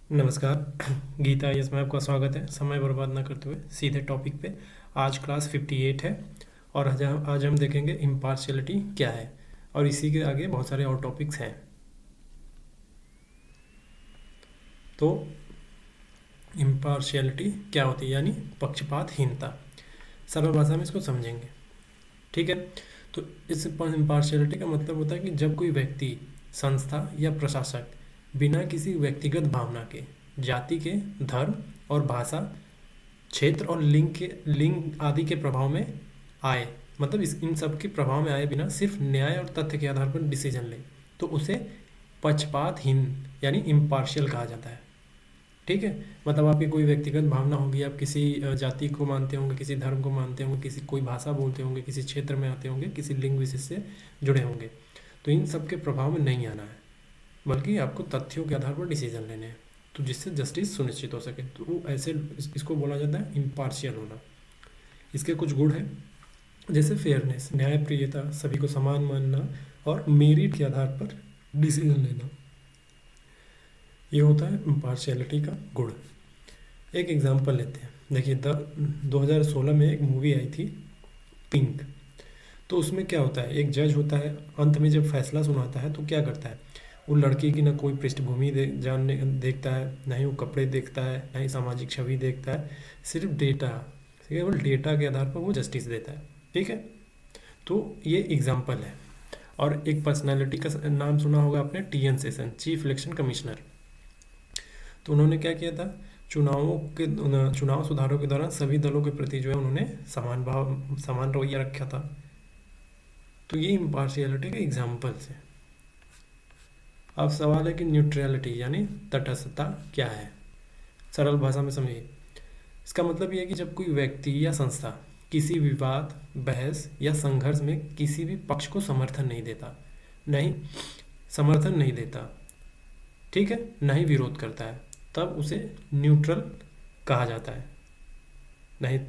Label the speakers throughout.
Speaker 1: नमस्कार। गीता यस में आपका स्वागत है। समय बर्बाद ना करते हुए सीधे टॉपिक पे। आज क्लास 58 है और आज हम देखेंगे इम्पार्शियलिटी क्या है, और इसी के आगे बहुत सारे और टॉपिक्स हैं। तो इम्पार्शियलिटी क्या होती है, यानी पक्षपातहीनता। सरल भाषा में इसको समझेंगे, ठीक है। तो इस इम्पार्शियलिटी का मतलब होता है कि जब कोई व्यक्ति, संस्था या प्रशासक बिना किसी व्यक्तिगत भावना के, जाति के, धर्म और भाषा, क्षेत्र और लिंग आदि के प्रभाव में आए, मतलब इन सब के प्रभाव में आए बिना सिर्फ न्याय और तथ्य के आधार पर डिसीजन ले, तो उसे पक्षपातहीन यानी इम्पार्शियल कहा जाता है, ठीक है। मतलब आपकी कोई व्यक्तिगत भावना होगी, आप किसी जाति को मानते होंगे, किसी धर्म को मानते होंगे, किसी कोई भाषा बोलते होंगे, किसी क्षेत्र में आते होंगे, किसी लिंग विशेष से जुड़े होंगे, तो इन सब के प्रभाव में नहीं आना है, बल्कि आपको तथ्यों के आधार पर डिसीजन लेने हैं, तो जिससे जस्टिस सुनिश्चित हो सके। तो वो ऐसे इसको बोला जाता है इम्पार्शियल होना। इसके कुछ गुण हैं, जैसे फेयरनेस, न्यायप्रियता, सभी को समान मानना और मेरिट के आधार पर डिसीजन लेना। ये होता है इम्पार्शियलिटी का गुण। एक एग्जांपल लेते हैं। देखिए 2016 में एक मूवी आई थी पिंक। तो उसमें क्या होता है, एक जज होता है, अंत में जब फैसला सुनाता है तो क्या करता है, वो लड़की की ना कोई पृष्ठभूमि जानने देखता है, ना ही वो कपड़े देखता है, ना ही सामाजिक छवि देखता है, सिर्फ डेटा, केवल डेटा के आधार पर वो जस्टिस देता है, ठीक है। तो ये एग्जाम्पल है। और एक पर्सनालिटी का नाम सुना होगा आपने, TN session, chief election commissioner. तो उन्होंने क्या किया था, चुनाव सुधारों के दौरान सभी दलों के प्रति जो है उन्होंने समान रवैया रखा था। तो ये इम्पार्शियलिटी के एग्जाम्पल्स हैं। अब सवाल है कि न्यूट्रलिटी यानी तटस्थता क्या है। सरल भाषा में समझिए। इसका मतलब ये है कि जब कोई व्यक्ति या संस्था किसी विवाद, बहस या संघर्ष में किसी भी पक्ष को समर्थन नहीं देता, ठीक है, ना ही विरोध करता है, तब उसे न्यूट्रल कहा जाता है। नहीं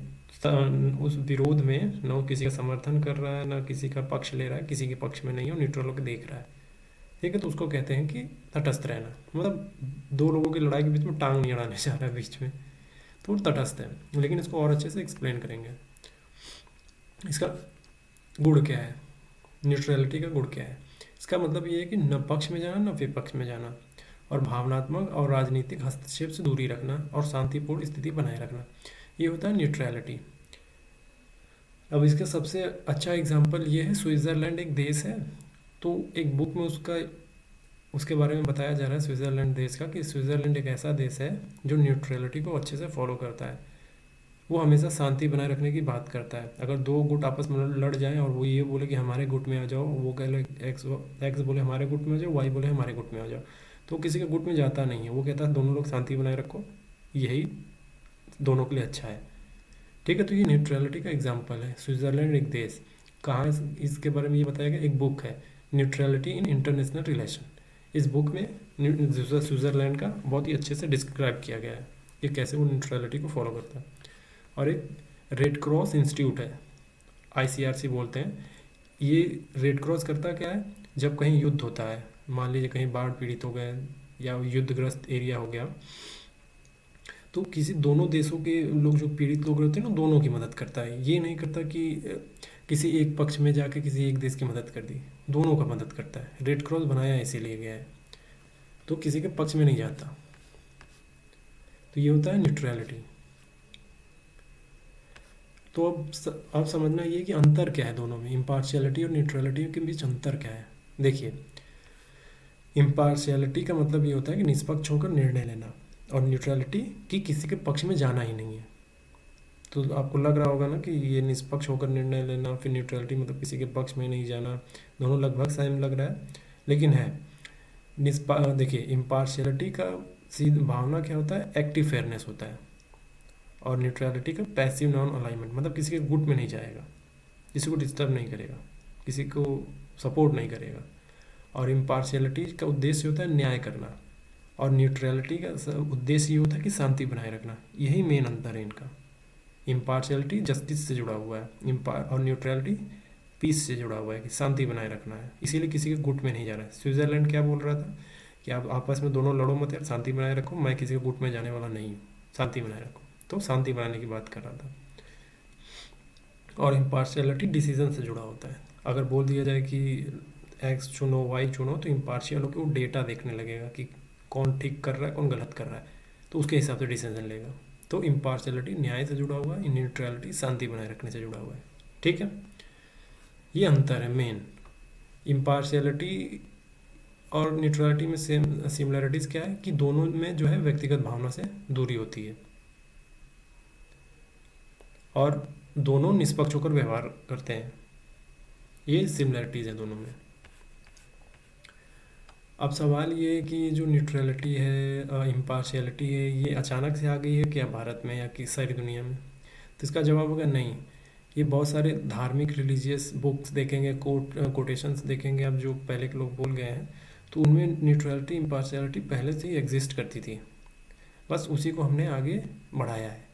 Speaker 1: उस विरोध में न किसी का समर्थन कर रहा है, ना किसी का पक्ष ले रहा है, किसी के पक्ष में नहीं हो, न्यूट्रल होकर देख रहा है, ठीक है। तो उसको कहते हैं कि तटस्थ रहना। मतलब दो लोगों की लड़ाई के बीच में टांग नहीं अड़ाने जा रहा है बीच में, तो वो तटस्थ है। लेकिन इसको और अच्छे से एक्सप्लेन करेंगे। इसका गुण क्या है, न्यूट्रलिटी का गुण क्या है। इसका मतलब ये है कि न पक्ष में जाना न विपक्ष में जाना, और भावनात्मक और राजनीतिक हस्तक्षेप से दूरी रखना और शांतिपूर्ण स्थिति बनाए रखना, ये होता है न्यूट्रलिटी। अब इसका सबसे अच्छा एग्जाम्पल ये है, स्विट्ज़रलैंड एक देश है। तो एक बुक में उसके बारे में बताया जा रहा है स्विट्ज़रलैंड देश का, कि स्विट्ज़रलैंड एक ऐसा देश है जो न्यूट्रलिटी को अच्छे से फॉलो करता है। वो हमेशा शांति बनाए रखने की बात करता है। अगर दो गुट आपस में लड़ जाएं और वो ये बोले कि हमारे गुट में आ जाओ, वो कह ले एक्स बोले हमारे गुट में आ जाओ, वाई बोले हमारे गुट में आ जाओ, तो किसी के गुट में जाता नहीं है। वो कहता है दोनों लोग शांति बनाए रखो, यही दोनों के लिए अच्छा है, ठीक है। तो ये न्यूट्रलिटी का एग्जाम्पल है। स्विट्ज़रलैंड एक देश, कहाँ इसके बारे में ये बताया गया, एक बुक है न्यूट्रलिटी इन इंटरनेशनल रिलेशन। इस बुक में स्विट्ज़रलैंड का बहुत ही अच्छे से डिस्क्राइब किया गया है कि कैसे वो न्यूट्रलिटी को फॉलो करता है। और एक रेड क्रॉस इंस्टीट्यूट है, ICRC बोलते हैं। ये रेड क्रॉस करता क्या है, जब कहीं युद्ध होता है, मान लीजिए कहीं बाढ़ पीड़ित हो गए या युद्धग्रस्त एरिया हो गया, तो किसी दोनों देशों के लोग, जो पीड़ित लोग रहते हैं ना, दोनों की मदद करता है। ये नहीं करता कि किसी एक पक्ष में जाके किसी एक देश की मदद कर दी, दोनों का मदद करता है। रेड क्रॉस बनाया इसीलिए गया है, तो किसी के पक्ष में नहीं जाता। तो ये होता है न्यूट्रलिटी। तो अब समझना ये कि अंतर क्या है दोनों में, इम्पार्शियलिटी और न्यूट्रलिटी के बीच अंतर क्या है। देखिए, इम्पार्शियलिटी का मतलब ये होता है कि निष्पक्ष होकर निर्णय लेना, और न्यूट्रलिटी कि किसी के पक्ष में जाना ही नहीं है। तो आपको लग रहा होगा ना कि ये निष्पक्ष होकर निर्णय लेना, फिर न्यूट्रलिटी मतलब किसी के पक्ष में नहीं जाना, दोनों लगभग सेम लग रहा है, लेकिन है। देखिए, इम्पार्शियलिटी का सीधी भावना क्या होता है, एक्टिव फेयरनेस होता है, और न्यूट्रलिटी का पैसिव नॉन अलाइनमेंट, मतलब किसी के गुट में नहीं जाएगा, किसी को डिस्टर्ब नहीं करेगा, किसी को सपोर्ट नहीं करेगा। और इम्पार्शियलिटी का उद्देश्य होता है न्याय करना, और न्यूट्रलिटी का उद्देश्य ये होता है कि शांति बनाए रखना। यही मेन अंतर है इनका। इम्पार्शियलिटी जस्टिस से जुड़ा हुआ है, और न्यूट्रलिटी पीस से जुड़ा हुआ है, कि शांति बनाए रखना है, इसीलिए किसी के गुट में नहीं जा रहा है। स्विट्ज़रलैंड क्या बोल रहा था कि आप आपस में दोनों लड़ो मत यार, शांति बनाए रखो, मैं किसी के गुट में जाने वाला नहीं हूँ, शांति बनाए रखो। तो शांति बनाने की बात कर रहा था। और इम्पार्शियलिटी डिसीजन से जुड़ा होता है। अगर बोल दिया जाए कि एक्स चुनो वाई चुनो, तो इम्पार्शियल होकर वो डेटा देखने लगेगा कि कौन ठीक कर रहा है कौन गलत कर रहा है, तो उसके हिसाब से डिसीजन लेगा। तो इम्पार्शियलिटी न्याय से जुड़ा हुआ है, न्यूट्रलिटी शांति बनाए रखने से जुड़ा हुआ है। ठीक है, ये अंतर है मेन। इम्पार्शियलिटी और न्यूट्रलिटी में सेम सिमिलरिटीज़ क्या है कि दोनों में जो है व्यक्तिगत भावना से दूरी होती है और दोनों निष्पक्ष होकर व्यवहार करते हैं। ये सिमिलरिटीज़ है दोनों में। अब सवाल ये है कि जो न्यूट्रलिटी है, इम्पार्शियलिटी है, ये अचानक से आ गई है क्या भारत में या कि सारी दुनिया में? तो इसका जवाब होगा नहीं। ये बहुत सारे धार्मिक रिलीजियस बुक्स देखेंगे, कोटेशंस देखेंगे अब जो पहले के लोग बोल गए हैं, तो उनमें न्यूट्रलिटी इम्पार्शियलिटी पहले से ही एग्जिस्ट करती थी, बस उसी को हमने आगे बढ़ाया है।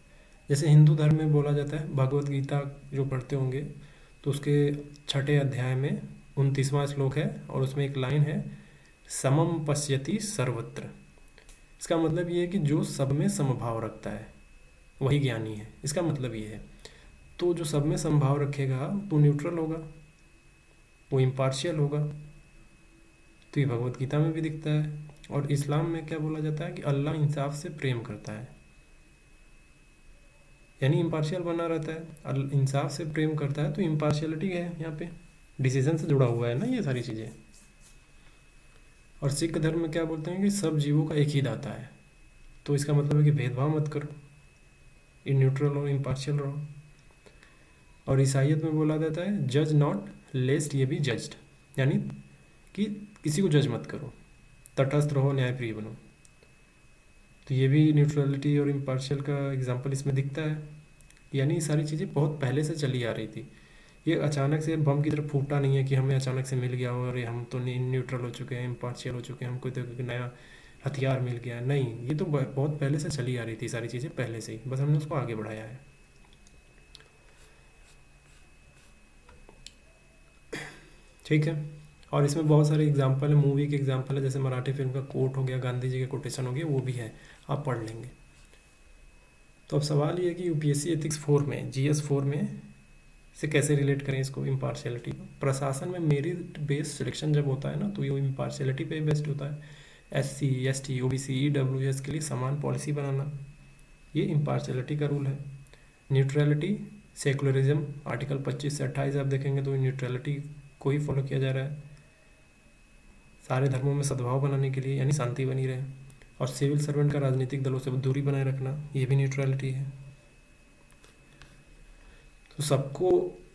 Speaker 1: जैसे हिंदू धर्म में बोला जाता है, भगवत गीता जो पढ़ते होंगे तो उसके 6ठे अध्याय में 29वां श्लोक है और उसमें एक लाइन है, समम पश्यति सर्वत्र। इसका मतलब ये है कि जो सब में समभाव रखता है वही ज्ञानी है, इसका मतलब ये है। तो जो सब में समभाव रखेगा तो न्यूट्रल होगा, वो इम्पार्शियल होगा। तो ये भगवत गीता में भी दिखता है। और इस्लाम में क्या बोला जाता है कि अल्लाह इंसाफ से प्रेम करता है, यानी इम्पार्शियल बना रहता है, इंसाफ से प्रेम करता है, तो इम्पार्शियलिटी है यहाँ पे, डिसीजन से जुड़ा हुआ है ना ये सारी चीज़ें। और सिख धर्म में क्या बोलते हैं कि सब जीवों का एक ही दाता है, तो इसका मतलब है कि भेदभाव मत करो, ये न्यूट्रल और इम्पार्शियल रहो। और ईसाइयत में बोला जाता है जज नॉट लेस्ट ये भी जज्ड, यानी कि किसी को जज मत करो, तटस्थ रहो, न्यायप्रिय बनो। तो ये भी न्यूट्रलिटी और इम्पार्शियल का एग्जाम्पल इसमें दिखता है। यानी ये सारी चीज़ें बहुत पहले से चली आ रही थी, ये अचानक से बम की तरफ फूटा नहीं है कि हमें अचानक से मिल गया और हम तो न्यूट्रल हो चुके हैं, इम्पार्शियल हो चुके हैं, हमको तो एक नया हथियार मिल गया है। नहीं, ये तो बहुत पहले से चली आ रही थी सारी चीज़ें पहले से ही, बस हमने उसको आगे बढ़ाया है। ठीक है, और इसमें बहुत सारे एग्जाम्पल है, मूवी के एग्जाम्पल है, जैसे मराठी फिल्म का कोट हो गया, गांधी जी के कोटेशन हो गया, वो भी है, आप पढ़ लेंगे। तो अब सवाल ये है कि यूपीएससी एथिक्स 4 में, जीएस 4 में से कैसे रिलेट करें इसको इम्पार्शियलिटी को। प्रशासन में मेरिट बेस्ड सिलेक्शन जब होता है ना, तो ये इम्पार्शियलिटी पे बेस्ड होता है। एससी, एसटी, ओबीसी, ईडब्ल्यूएस के लिए समान पॉलिसी बनाना, ये इम्पार्शियलिटी का रूल है। न्यूट्रलिटी, सेकुलरिज्म, आर्टिकल 25 से 28 आप देखेंगे तो न्यूट्रलिटी को ही फॉलो किया जा रहा है, सारे धर्मों में सद्भाव बनाने के लिए, यानी शांति बनी रहे। और सिविल सर्वेंट का राजनीतिक दलों से दूरी बनाए रखना, ये भी न्यूट्रलिटी है। तो सबको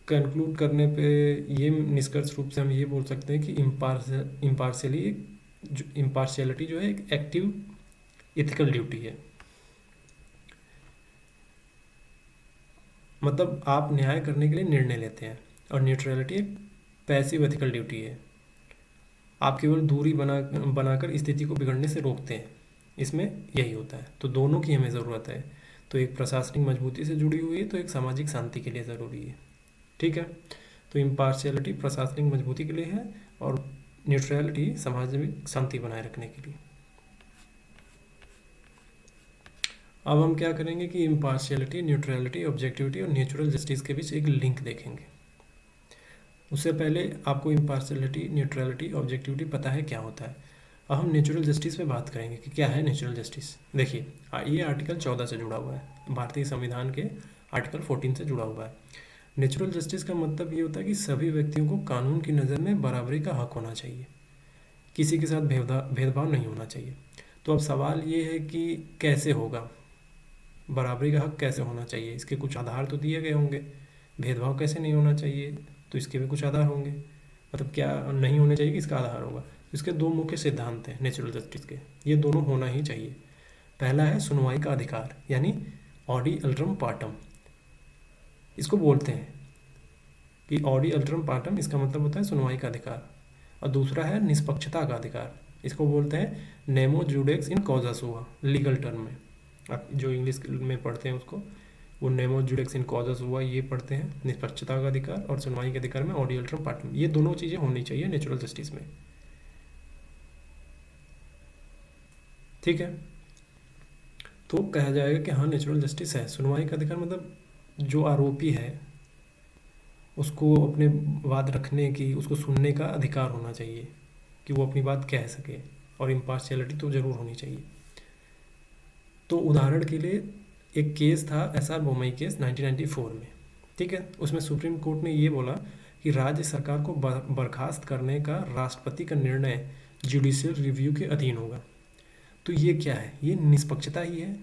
Speaker 1: कंक्लूड करने पे ये निष्कर्ष रूप से हम ये बोल सकते हैं कि इम्पार्शियलिटी जो है एक एक्टिव एथिकल ड्यूटी है। मतलब आप न्याय करने के लिए निर्णय लेते हैं, और न्यूट्रलिटी एक पैसिव एथिकल ड्यूटी है, आप केवल दूरी बनाकर स्थिति को बिगड़ने से रोकते हैं, इसमें यही होता है। तो दोनों की हमें ज़रूरत है, तो एक प्रशासनिक मजबूती से जुड़ी हुई है, तो एक सामाजिक शांति के लिए ज़रूरी है। ठीक है, तो इम्पार्शियलिटी प्रशासनिक मजबूती के लिए है और न्यूट्रलिटी समाज में शांति बनाए रखने के लिए। अब हम क्या करेंगे कि इम्पार्शियलिटी, न्यूट्रलिटी, ऑब्जेक्टिविटी और नेचुरल जस्टिस के बीच एक लिंक देखेंगे। उससे पहले आपको इम्पार्शियलिटी, न्यूट्रलिटी, ऑब्जेक्टिविटी पता है क्या होता है। अब हम नेचुरल जस्टिस पे बात करेंगे कि क्या है नेचुरल जस्टिस। देखिए, ये आर्टिकल 14 से जुड़ा हुआ है, भारतीय संविधान के आर्टिकल 14 से जुड़ा हुआ है। नेचुरल जस्टिस का मतलब ये होता है कि सभी व्यक्तियों को कानून की नज़र में बराबरी का हक होना चाहिए, किसी के साथ भेदभाव नहीं होना चाहिए। तो अब सवाल ये है कि कैसे होगा, बराबरी का हक कैसे होना चाहिए, इसके कुछ आधार तो दिए गए होंगे। भेदभाव कैसे नहीं होना चाहिए, तो इसके भी कुछ आधार होंगे। मतलब क्या नहीं होने चाहिए कि इसका आधार होगा। इसके दो मुख्य सिद्धांत हैं नेचुरल जस्टिस के, ये दोनों होना ही चाहिए। पहला है सुनवाई का अधिकार, यानी ऑडी अल्ट्रम पार्टम, इसको बोलते हैं कि ऑडी अल्ट्रम पार्टम, इसका मतलब होता है सुनवाई का अधिकार। और दूसरा है निष्पक्षता का अधिकार, इसको बोलते हैं नेमो जुडेक्स इन कॉजा सुआ, लीगल टर्म में। आप जो इंग्लिश में पढ़ते हैं उसको वो नेमो जुडेक्स इन कॉजा सुआ ये पढ़ते हैं, निष्पक्षता का अधिकार और सुनवाई के अधिकार में ऑडी अल्ट्रम पार्टम। ये दोनों चीज़ें होनी चाहिए नेचुरल जस्टिस में। ठीक है, तो कहा जाएगा कि हाँ नेचुरल जस्टिस है। सुनवाई का अधिकार मतलब जो आरोपी है उसको अपने बात रखने की, उसको सुनने का अधिकार होना चाहिए कि वो अपनी बात कह सके, और इम्पार्शियलिटी तो ज़रूर होनी चाहिए। तो उदाहरण के लिए एक केस था SR बोमई केस 1994 में, ठीक है। उसमें सुप्रीम कोर्ट ने ये बोला कि राज्य सरकार को बर्खास्त करने का राष्ट्रपति का निर्णय जुडिशियल रिव्यू के अधीन होगा। तो ये क्या है, ये निष्पक्षता ही है,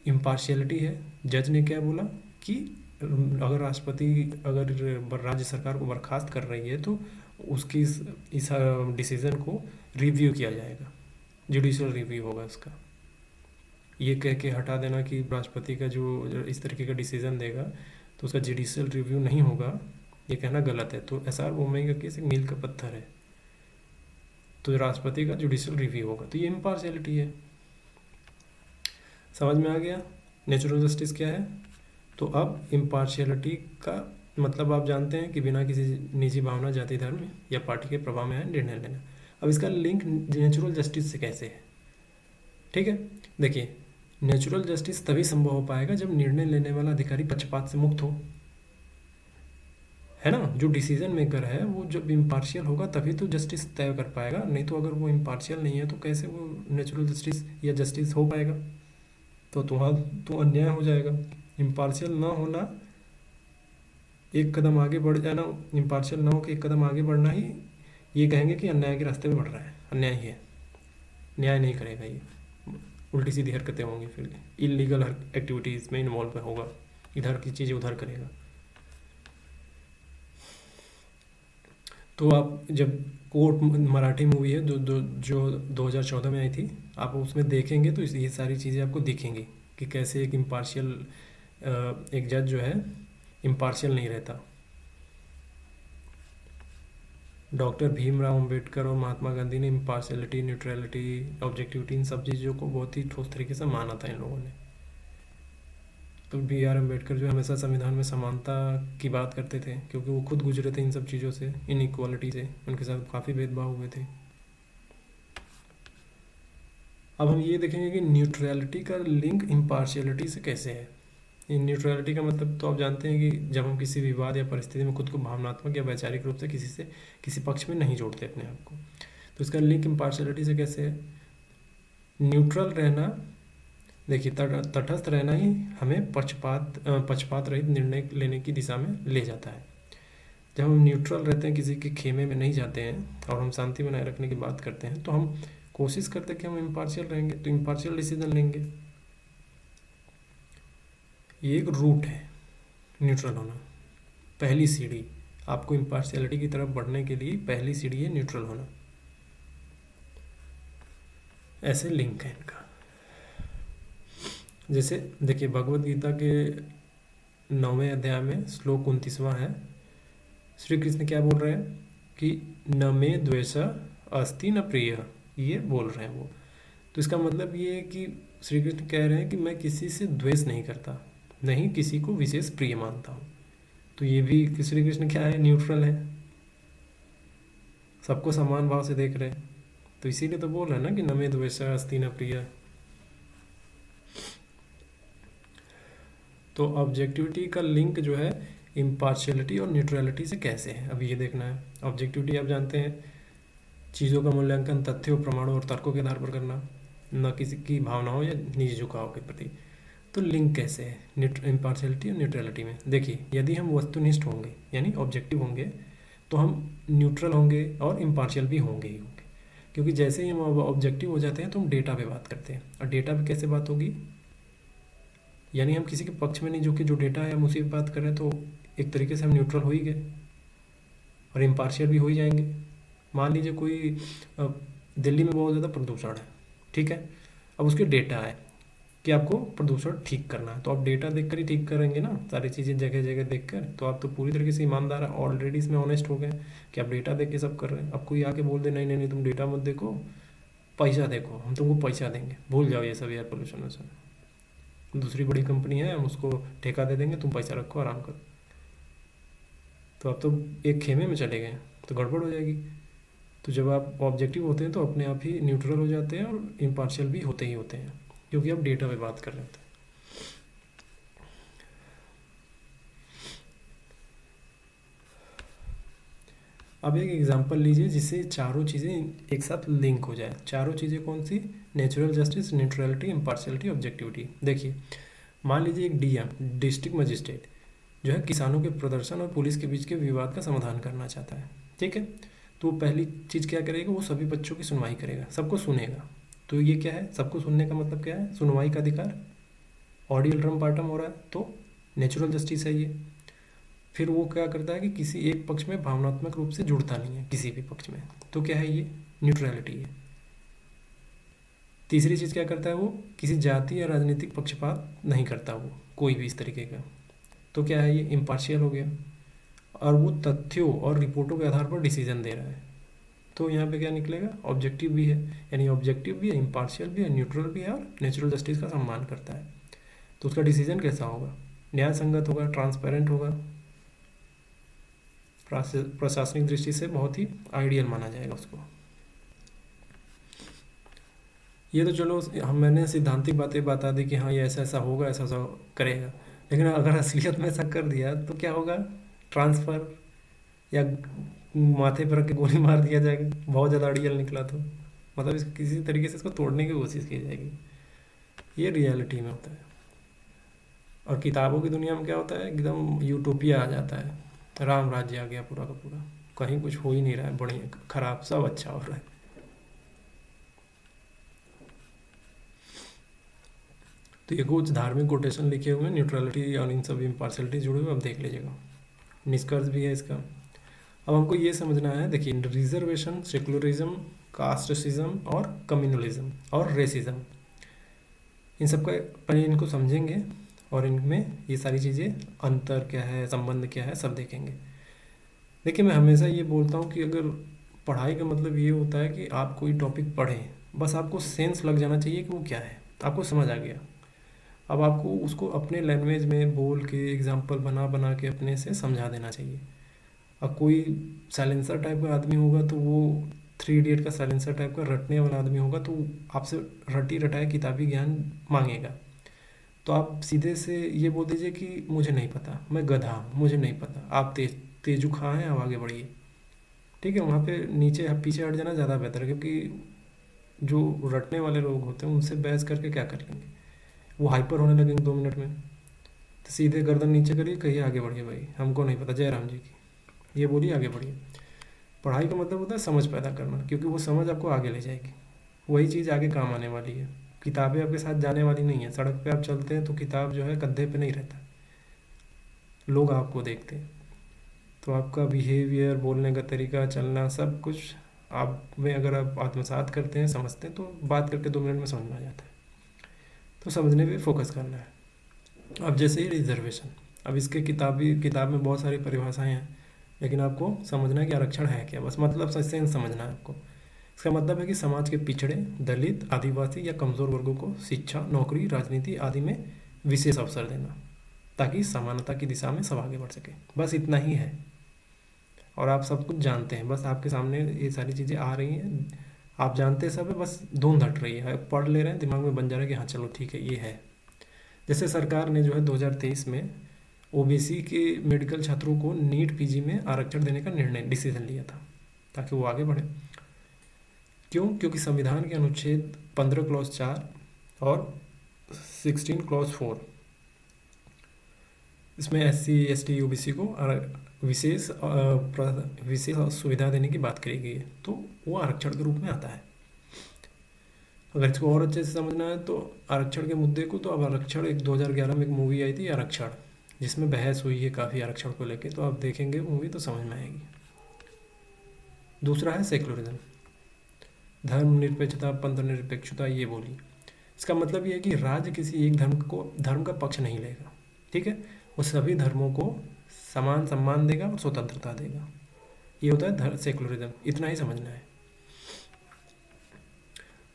Speaker 1: इम्पार्शियलिटी है। जज ने क्या बोला कि अगर राष्ट्रपति अगर राज्य सरकार को बर्खास्त कर रही है तो उसकी इस डिसीजन को रिव्यू किया जाएगा, जुडिशियल रिव्यू होगा उसका। ये कह के हटा देना कि राष्ट्रपति का जो इस तरीके का डिसीजन देगा तो उसका जुडिशियल रिव्यू नहीं होगा, ये कहना गलत है। तो SR बोमई का केस एक मील का पत्थर है, तो राष्ट्रपति का जुडिशियल रिव्यू होगा, तो ये इम्पार्शियलिटी है। समझ में आ गया नेचुरल जस्टिस क्या है। तो अब इम्पार्शियलिटी का मतलब आप जानते हैं कि बिना किसी निजी भावना, जाति, धर्म या पार्टी के प्रभाव में है निर्णय लेना। अब इसका लिंक नेचुरल जस्टिस से कैसे है, ठीक है। देखिए, नेचुरल जस्टिस तभी संभव हो पाएगा जब निर्णय लेने वाला अधिकारी पक्षपात से मुक्त हो, है ना। जो डिसीजन मेकर है वो जब इम्पार्शियल होगा तभी तो जस्टिस तय कर पाएगा, नहीं तो अगर वो इम्पार्शियल नहीं है तो कैसे वो नेचुरल जस्टिस या जस्टिस हो पाएगा। तो तुम्हारा तो अन्याय हो जाएगा। इम्पार्शियल ना होना, एक कदम आगे बढ़ जाना, इम्पार्शियल ना हो के एक कदम आगे बढ़ना ही ये कहेंगे कि अन्याय के रास्ते में बढ़ रहा है, अन्याय ही है, न्याय नहीं करेगा, ये उल्टी सीधी हरकतें होंगी, फिर इलीगल एक्टिविटीज़ में इन्वॉल्व होगा, इधर की चीज़ें उधर करेगा। तो आप जब कोर्ट मराठी मूवी है जो 2014 में आई थी, आप उसमें देखेंगे तो ये सारी चीज़ें आपको दिखेंगी कि कैसे एक इम्पार्शियल एक जज जो है इम्पार्शियल नहीं रहता। डॉक्टर भीमराव अंबेडकर और महात्मा गांधी ने इम्पार्शियलिटी, न्यूट्रलिटी, ऑब्जेक्टिविटी, इन सब चीज़ों को बहुत ही ठोस तरीके से माना था इन लोगों ने। तो BR अम्बेडकर जो हमेशा संविधान में समानता की बात करते थे, क्योंकि वो खुद गुजरे थे इन सब चीज़ों से, इन इक्वालिटी से, उनके साथ काफ़ी भेदभाव हुए थे। अब हम ये देखेंगे कि न्यूट्रलिटी का लिंक इम्पार्शियलिटी से कैसे है। इन न्यूट्रलिटी का मतलब तो आप जानते हैं कि जब हम किसी विवाद या परिस्थिति में खुद को भावनात्मक या वैचारिक रूप से किसी पक्ष में नहीं जोड़ते अपने आप को। तो इसका लिंक इम्पार्शियलिटी से कैसे है। न्यूट्रल रहना, देखिए तटस्थ रहना ही हमें पक्षपात रहित निर्णय लेने की दिशा में ले जाता है। जब हम न्यूट्रल रहते हैं, किसी के खेमे में नहीं जाते हैं और हम शांति बनाए रखने की बात करते हैं, तो हम कोशिश करते हैं कि हम इम्पार्शियल रहेंगे, तो इम्पार्शियल डिसीजन लेंगे। ये एक रूट है न्यूट्रल होना, पहली सीढ़ी। आपको इम्पार्शियलिटी की तरफ बढ़ने के लिए पहली सीढ़ी है न्यूट्रल होना। ऐसे लिंक है इनका। जैसे देखिए, भगवत गीता के 9वें अध्याय में श्लोक 29वां है। श्री कृष्ण क्या बोल रहे हैं कि न मे द्वेष अस्ति न प्रिय, ये बोल रहे हैं वो। तो इसका मतलब ये है कि श्री कृष्ण कह रहे हैं कि मैं किसी से द्वेष नहीं करता, नहीं किसी को विशेष प्रिय मानता हूँ। तो ये भी श्री कृष्ण क्या है, न्यूट्रल है, सबको समान भाव से देख रहे हैं। तो इसीलिए तो बोल रहे हैं ना कि न मे द्वेष अस्ति न प्रिय। तो ऑब्जेक्टिविटी का लिंक जो है इम्पार्शियलिटी और न्यूट्रलिटी से कैसे है, अब ये देखना है। ऑब्जेक्टिविटी आप जानते हैं, चीज़ों का मूल्यांकन तथ्यों, प्रमाणों और तर्कों के आधार पर करना, न किसी की भावनाओं या निजी झुकाव के प्रति। तो लिंक कैसे है इम्पार्शियलिटी और न्यूट्रलिटी में। देखिए, यदि हम वस्तुनिष्ठ होंगे यानी ऑब्जेक्टिव होंगे तो हम न्यूट्रल होंगे और इम्पार्शियल भी होंगे ही होंगे, क्योंकि जैसे ही हम ऑब्जेक्टिव हो जाते हैं तो हम डेटा पे बात करते हैं। और डेटा पे कैसे बात होगी, यानी हम किसी के पक्ष में नहीं, जो डेटा है हम उसी पे बात कर रहे हैं, तो एक तरीके से हम न्यूट्रल हो ही गए और इम्पार्शियल भी हो ही जाएंगे। मान लीजिए कोई दिल्ली में बहुत ज़्यादा प्रदूषण है, ठीक है। अब उसके डेटा है कि आपको प्रदूषण ठीक करना है, तो आप डेटा देखकर ही ठीक करेंगे ना, सारी चीज़ें जगह जगह देखकर। तो आप तो पूरी तरीके से ईमानदार है, ऑलरेडी इसमें ऑनेस्ट हो गए कि आप डेटा देख के सब कर रहे हैं। अब कोई आके बोल दे नहीं नहीं नहीं तुम डेटा मत देखो, पैसा देखो, हम तुमको पैसा देंगे, भूल जाओ ये सब एयर पोल्यूशन वैसा, दूसरी बड़ी कंपनी है, हम उसको ठेका दे देंगे, तुम पैसा रखो आराम करो। तो अब तो एक खेमे में चले गए, तो गड़बड़ हो जाएगी। तो जब आप ऑब्जेक्टिव होते हैं तो अपने आप ही न्यूट्रल हो जाते हैं और इम्पार्शियल भी होते ही होते हैं, क्योंकि आप डेटा पे बात कर रहे होते हैं। अब एक एग्जांपल लीजिए जिससे चारों चीज़ें एक साथ लिंक हो जाए। चारों चीज़ें कौन सी? Natural justice, neutrality, impartiality, objectivity. देखिए, मान लीजिए एक डीएम, डिस्ट्रिक्ट मजिस्ट्रेट, जो है किसानों के प्रदर्शन और पुलिस के बीच के विवाद का समाधान करना चाहता है। ठीक है, तो वो पहली चीज़ क्या करेगा? वो सभी पक्षों की सुनवाई करेगा, सबको सुनेगा। तो ये क्या है? सबको सुनने का मतलब क्या है? सुनवाई का अधिकार, ऑडियल ड्रम पार्टम हो रहा है, तो नेचुरल जस्टिस है ये। फिर वो क्या करता है कि किसी एक पक्ष में भावनात्मक रूप से जुड़ता नहीं है, किसी भी पक्ष में, तो क्या है? ये न्यूट्रलिटी है। तीसरी चीज़ क्या करता है? वो किसी जाति या राजनीतिक पक्षपात नहीं करता, वो कोई भी इस तरीके का, तो क्या है? ये इम्पार्शियल हो गया। और वो तथ्यों और रिपोर्टों के आधार पर डिसीजन दे रहा है, तो यहाँ पे क्या निकलेगा? ऑब्जेक्टिव भी है, यानी ऑब्जेक्टिव भी है, इम्पार्शियल भी है, न्यूट्रल भी है और नेचुरल जस्टिस का सम्मान करता है। तो उसका डिसीजन कैसा होगा? न्याय संगत होगा, ट्रांसपेरेंट होगा, प्रशासनिक दृष्टि से बहुत ही आइडियल माना जाएगा उसको। ये तो चलो मैंने सिद्धांतिक बातें बता दी कि हाँ ये ऐसा ऐसा होगा, ऐसा ऐसा करेगा, लेकिन अगर असलियत में ऐसा कर दिया तो क्या होगा? ट्रांसफ़र या माथे पर रख के गोली मार दिया जाएगा, बहुत ज़्यादा आइडियल निकला तो। मतलब किसी तरीके से इसको तोड़ने की कोशिश की जाएगी। ये रियलिटी में होता है। और किताबों की दुनिया में क्या होता है? एकदम यूटोपिया आ जाता है, राम राज्य आ गया पूरा का पूरा, कहीं कुछ हो ही नहीं रहा है, बढ़िया खराब सब अच्छा हो रहा है। तो ये कुछ धार्मिक कोटेशन लिखे हुए हैं न्यूट्रलिटी और इन सब इम्पार्शलिटी जुड़े हुए, अब देख लीजिएगा, निष्कर्ष भी है इसका। अब हमको ये समझना है, देखिए, रिजर्वेशन, सेकुलरिज्म, कास्टिज्म और कम्युनलिज्म और रेसिज्म, इन सब का पहले इनको समझेंगे और इनमें ये सारी चीज़ें, अंतर क्या है, संबंध क्या है, सब देखेंगे। देखिए, मैं हमेशा ये बोलता हूँ कि अगर पढ़ाई का मतलब ये होता है कि आप कोई टॉपिक पढ़ें, बस आपको सेंस लग जाना चाहिए कि वो क्या है, आपको समझ आ गया। अब आपको उसको अपने लैंग्वेज में बोल के एग्जाम्पल बना बना के अपने से समझा देना चाहिए। अब कोई साइलेंसर टाइप का आदमी होगा तो वो 3 इडियट का साइलेंसर टाइप का रटने वाला आदमी होगा, तो आपसे रटी रटाए किताबी ज्ञान मांगेगा। तो आप सीधे से ये बोल दीजिए कि मुझे नहीं पता, मैं गधा हूँ, मुझे नहीं पता, आप तेजू खां हैं, आप आगे बढ़िए। ठीक है, वहाँ पे नीचे पीछे हट जाना ज़्यादा बेहतर है, क्योंकि जो रटने वाले लोग होते हैं उनसे बहस करके क्या कर लेंगे? वो हाइपर होने लगेंगे 2 मिनट में। तो सीधे गर्दन नीचे करिए, कहिए आगे बढ़िए भाई, हमको नहीं पता, जय राम जी की, ये बोलिए आगे बढ़िए। पढ़ाई का मतलब होता है समझ पैदा करना, क्योंकि वो समझ आपको आगे ले जाएगी, वही चीज़ आगे काम आने वाली है। किताबें आपके साथ जाने वाली नहीं है। सड़क पे आप चलते हैं तो किताब जो है कंधे पे नहीं रहता, लोग आपको देखते हैं। तो आपका बिहेवियर, बोलने का तरीका, चलना, सब कुछ आप में अगर आप आत्मसात करते हैं, समझते हैं, तो बात करके 2 मिनट में समझ में आ जाता है। तो समझने पे फोकस करना है। अब जैसे ही रिजर्वेशन, अब इसके किताब में बहुत सारी परिभाषाएं हैं, लेकिन आपको समझना है कि आरक्षण है क्या, बस मतलब सेंस समझना है आपको। इसका मतलब है कि समाज के पिछड़े, दलित, आदिवासी या कमज़ोर वर्गों को शिक्षा, नौकरी, राजनीति आदि में विशेष अवसर देना, ताकि समानता की दिशा में सब आगे बढ़ सके, बस इतना ही है। और आप सब कुछ जानते हैं, बस आपके सामने ये सारी चीज़ें आ रही हैं, आप जानते सब है, बस धुंध हट रही है, पढ़ ले रहे हैं, दिमाग में बन जा रहा है कि हाँ चलो ठीक है ये है। जैसे सरकार ने जो है 2023 में ओबीसी के मेडिकल छात्रों को नीट पीजी में आरक्षण देने का डिसीजन लिया था, ताकि वो आगे बढ़े। क्यों? क्योंकि संविधान के अनुच्छेद 15 क्लॉज 4 और 16 क्लॉज 4, इसमें SC ST OBC को विशेष सुविधा देने की बात करी गई है, तो वो आरक्षण के रूप में आता है। अगर इसको और अच्छे से समझना है तो आरक्षण के मुद्दे को, तो अब आरक्षण, एक 2011 में एक मूवी आई थी आरक्षण, जिसमें बहस हुई है काफ़ी आरक्षण को लेके, तो आप देखेंगे मूवी तो समझ में आएगी। दूसरा है सेकुलरिज्म, धर्मनिरपेक्षता, पंथनिरपेक्षता, ये बोली। इसका मतलब ये है कि राज्य किसी एक धर्म का पक्ष नहीं लेगा, ठीक है, वो सभी धर्मों को समान सम्मान देगा और स्वतंत्रता देगा। ये होता है सेकुलरिज्म, इतना ही समझना है।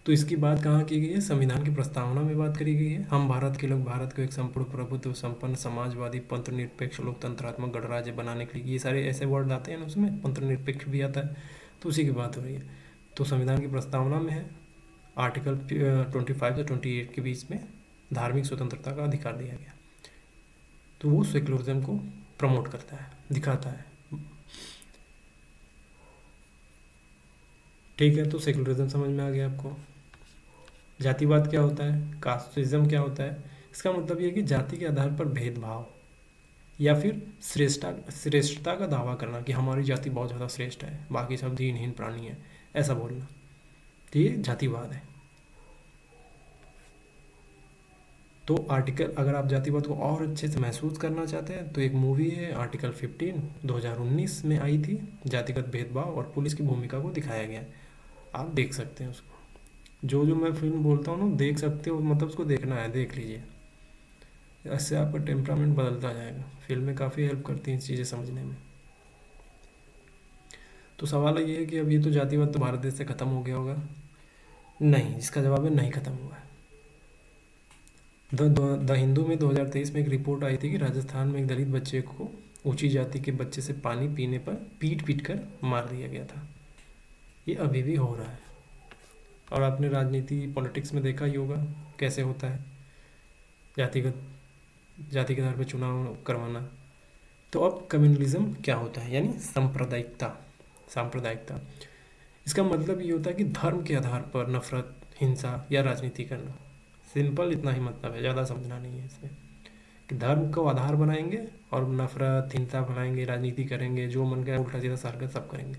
Speaker 1: तो इसकी बात कहाँ की गई है? संविधान की प्रस्तावना में बात करी गई है। हम भारत के लोग भारत को एक संपूर्ण प्रभुत्व संपन्न समाजवादी पंथ निरपेक्ष लोकतंत्रात्मक गणराज्य बनाने के लिए, ये सारे ऐसे वर्ड आते हैं ना उसमें, पंथ निरपेक्ष भी आता है, तो उसी की बात हो रही है। तो संविधान की प्रस्तावना में है आर्टिकल 25 से 28 के बीच में धार्मिक स्वतंत्रता का अधिकार दिया गया। तो वो सेकुलरिज्म को प्रमोट करता है, दिखाता है। ठीक है, तो सेकुलरिज्म समझ में आ गया आपको। जातिवाद क्या होता है, कास्टिज्म क्या होता है? इसका मतलब ये है कि जाति के आधार पर भेदभाव या फिर श्रेष्ठता का दावा करना कि हमारी जाति बहुत ज़्यादा श्रेष्ठ है, बाकी सब दीनहीन प्राणी है, ऐसा बोलना, तो ये जातिवाद है। तो आर्टिकल, अगर आप जातिवाद को और अच्छे से महसूस करना चाहते हैं तो एक मूवी है आर्टिकल 15 2019 में आई थी, जातिगत भेदभाव और पुलिस की भूमिका को दिखाया गया है। आप देख सकते हैं उसको, जो जो मैं फिल्म बोलता हूँ ना, देख सकते हो, मतलब उसको देखना है, देख लीजिए। इससे आपका टेम्परामेंट बदलता जाएगा। फिल्में काफ़ी हेल्प करती हैं चीज़ें समझने में। तो सवाल ये है कि अब ये तो जातिवाद तो भारत देश से ख़त्म हो गया होगा। नहीं, इसका जवाब है नहीं ख़त्म हुआ है। द हिंदू में 2023 में एक रिपोर्ट आई थी कि राजस्थान में एक दलित बच्चे को ऊंची जाति के बच्चे से पानी पीने पर पीट पीट कर मार दिया गया था। ये अभी भी हो रहा है। और आपने राजनीति पॉलिटिक्स में देखा ही होगा कैसे होता है, जातिगत जाति के आधार पर चुनाव करवाना। तो अब कम्युनलिज्म क्या होता है, यानी सांप्रदायिकता। इसका मतलब ये होता है कि धर्म के आधार पर नफरत, हिंसा या राजनीति करना। सिंपल इतना ही मतलब है, ज़्यादा समझना नहीं है इसमें। कि धर्म को आधार बनाएंगे और नफरत, हिंसा फैलाएंगे, राजनीति करेंगे, जो मन करे उल्टा सीधा हरकत सब करेंगे,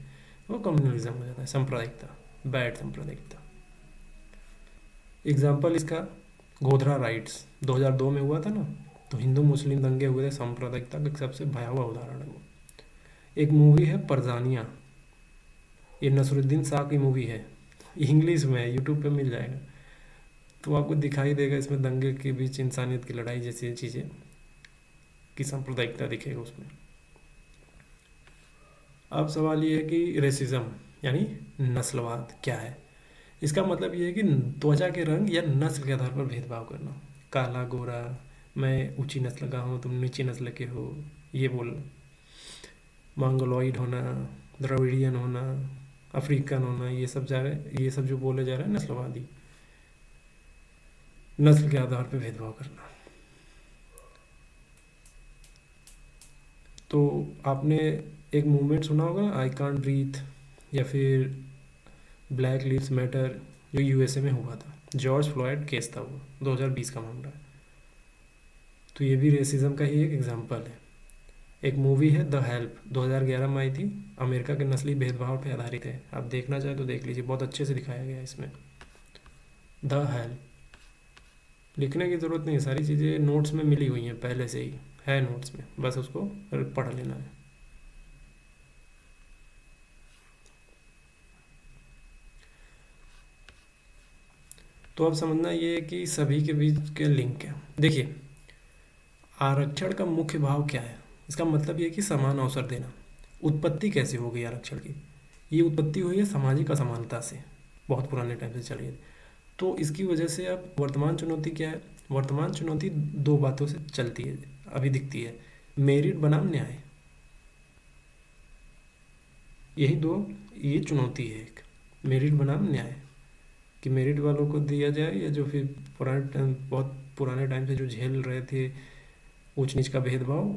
Speaker 1: वो कम्युनलिज्म हो जाता है, सांप्रदायिकता, बैड सांप्रदायिकता। एग्जाम्पल इसका गोधरा राइट्स 2002 में हुआ था ना, तो हिंदू मुस्लिम दंगे हुए थे, सांप्रदायिकता का सबसे भयावह उदाहरण है वो। एक मूवी है परजानिया, ये नसरुद्दीन शाह की मूवी है, इंग्लिश में है, यूट्यूब पे मिल जाएगा। तो आपको दिखाई देगा इसमें दंगे के बीच इंसानियत की लड़ाई जैसी चीज़ें की सांप्रदायिकता दिखेगा उसमें। अब सवाल ये है कि रेसिज्म यानी नस्लवाद क्या है। इसका मतलब ये है कि त्वचा के रंग या नस्ल के आधार पर भेदभाव करना, काला गोरा, मैं ऊंची नस्ल का हूँ, तुम नीची नस्ल के हो, ये बोलना, मंगोलॉइड होना, द्रविडियन होना, अफ्रीकन होना, ये सब जो बोले जा रहे हैं नस्लवादी, नस्ल के आधार पर भेदभाव करना। तो आपने एक मूवमेंट सुना होगा आई कांट ब्रीथ, या फिर ब्लैक लिव्स मैटर, जो यूएसए में हुआ था, जॉर्ज फ्लॉयड केस था वो, 2020 का मामला है। तो ये भी रेसिज्म का ही एक एग्जांपल है। एक मूवी है द हेल्प, 2011 में आई थी, अमेरिका के नस्ली भेदभाव पर आधारित है। आप देखना चाहें तो देख लीजिए, बहुत अच्छे से दिखाया गया है इसमें। द हेल्प, लिखने की ज़रूरत नहीं, सारी चीज़ें नोट्स में मिली हुई हैं, पहले से ही है नोट्स में, बस उसको पढ़ लेना है। तो अब समझना ये है कि सभी के बीच के लिंक है। देखिए, आरक्षण का मुख्य भाव क्या है, इसका मतलब ये है कि समान अवसर देना। उत्पत्ति कैसे हो गई आरक्षण की, ये उत्पत्ति हुई है सामाजिक असमानता से, बहुत पुराने टाइम से चली है। तो इसकी वजह से अब वर्तमान चुनौती क्या है, वर्तमान चुनौती दो बातों से चलती है, अभी दिखती है, मेरिट बनाम न्याय, यही दो, ये चुनौती है। एक मेरिट बनाम न्याय, कि मेरिट वालों को दिया जाए, या जो फिर बहुत पुराने टाइम से जो झेल रहे थे ऊंच नीच का भेदभाव,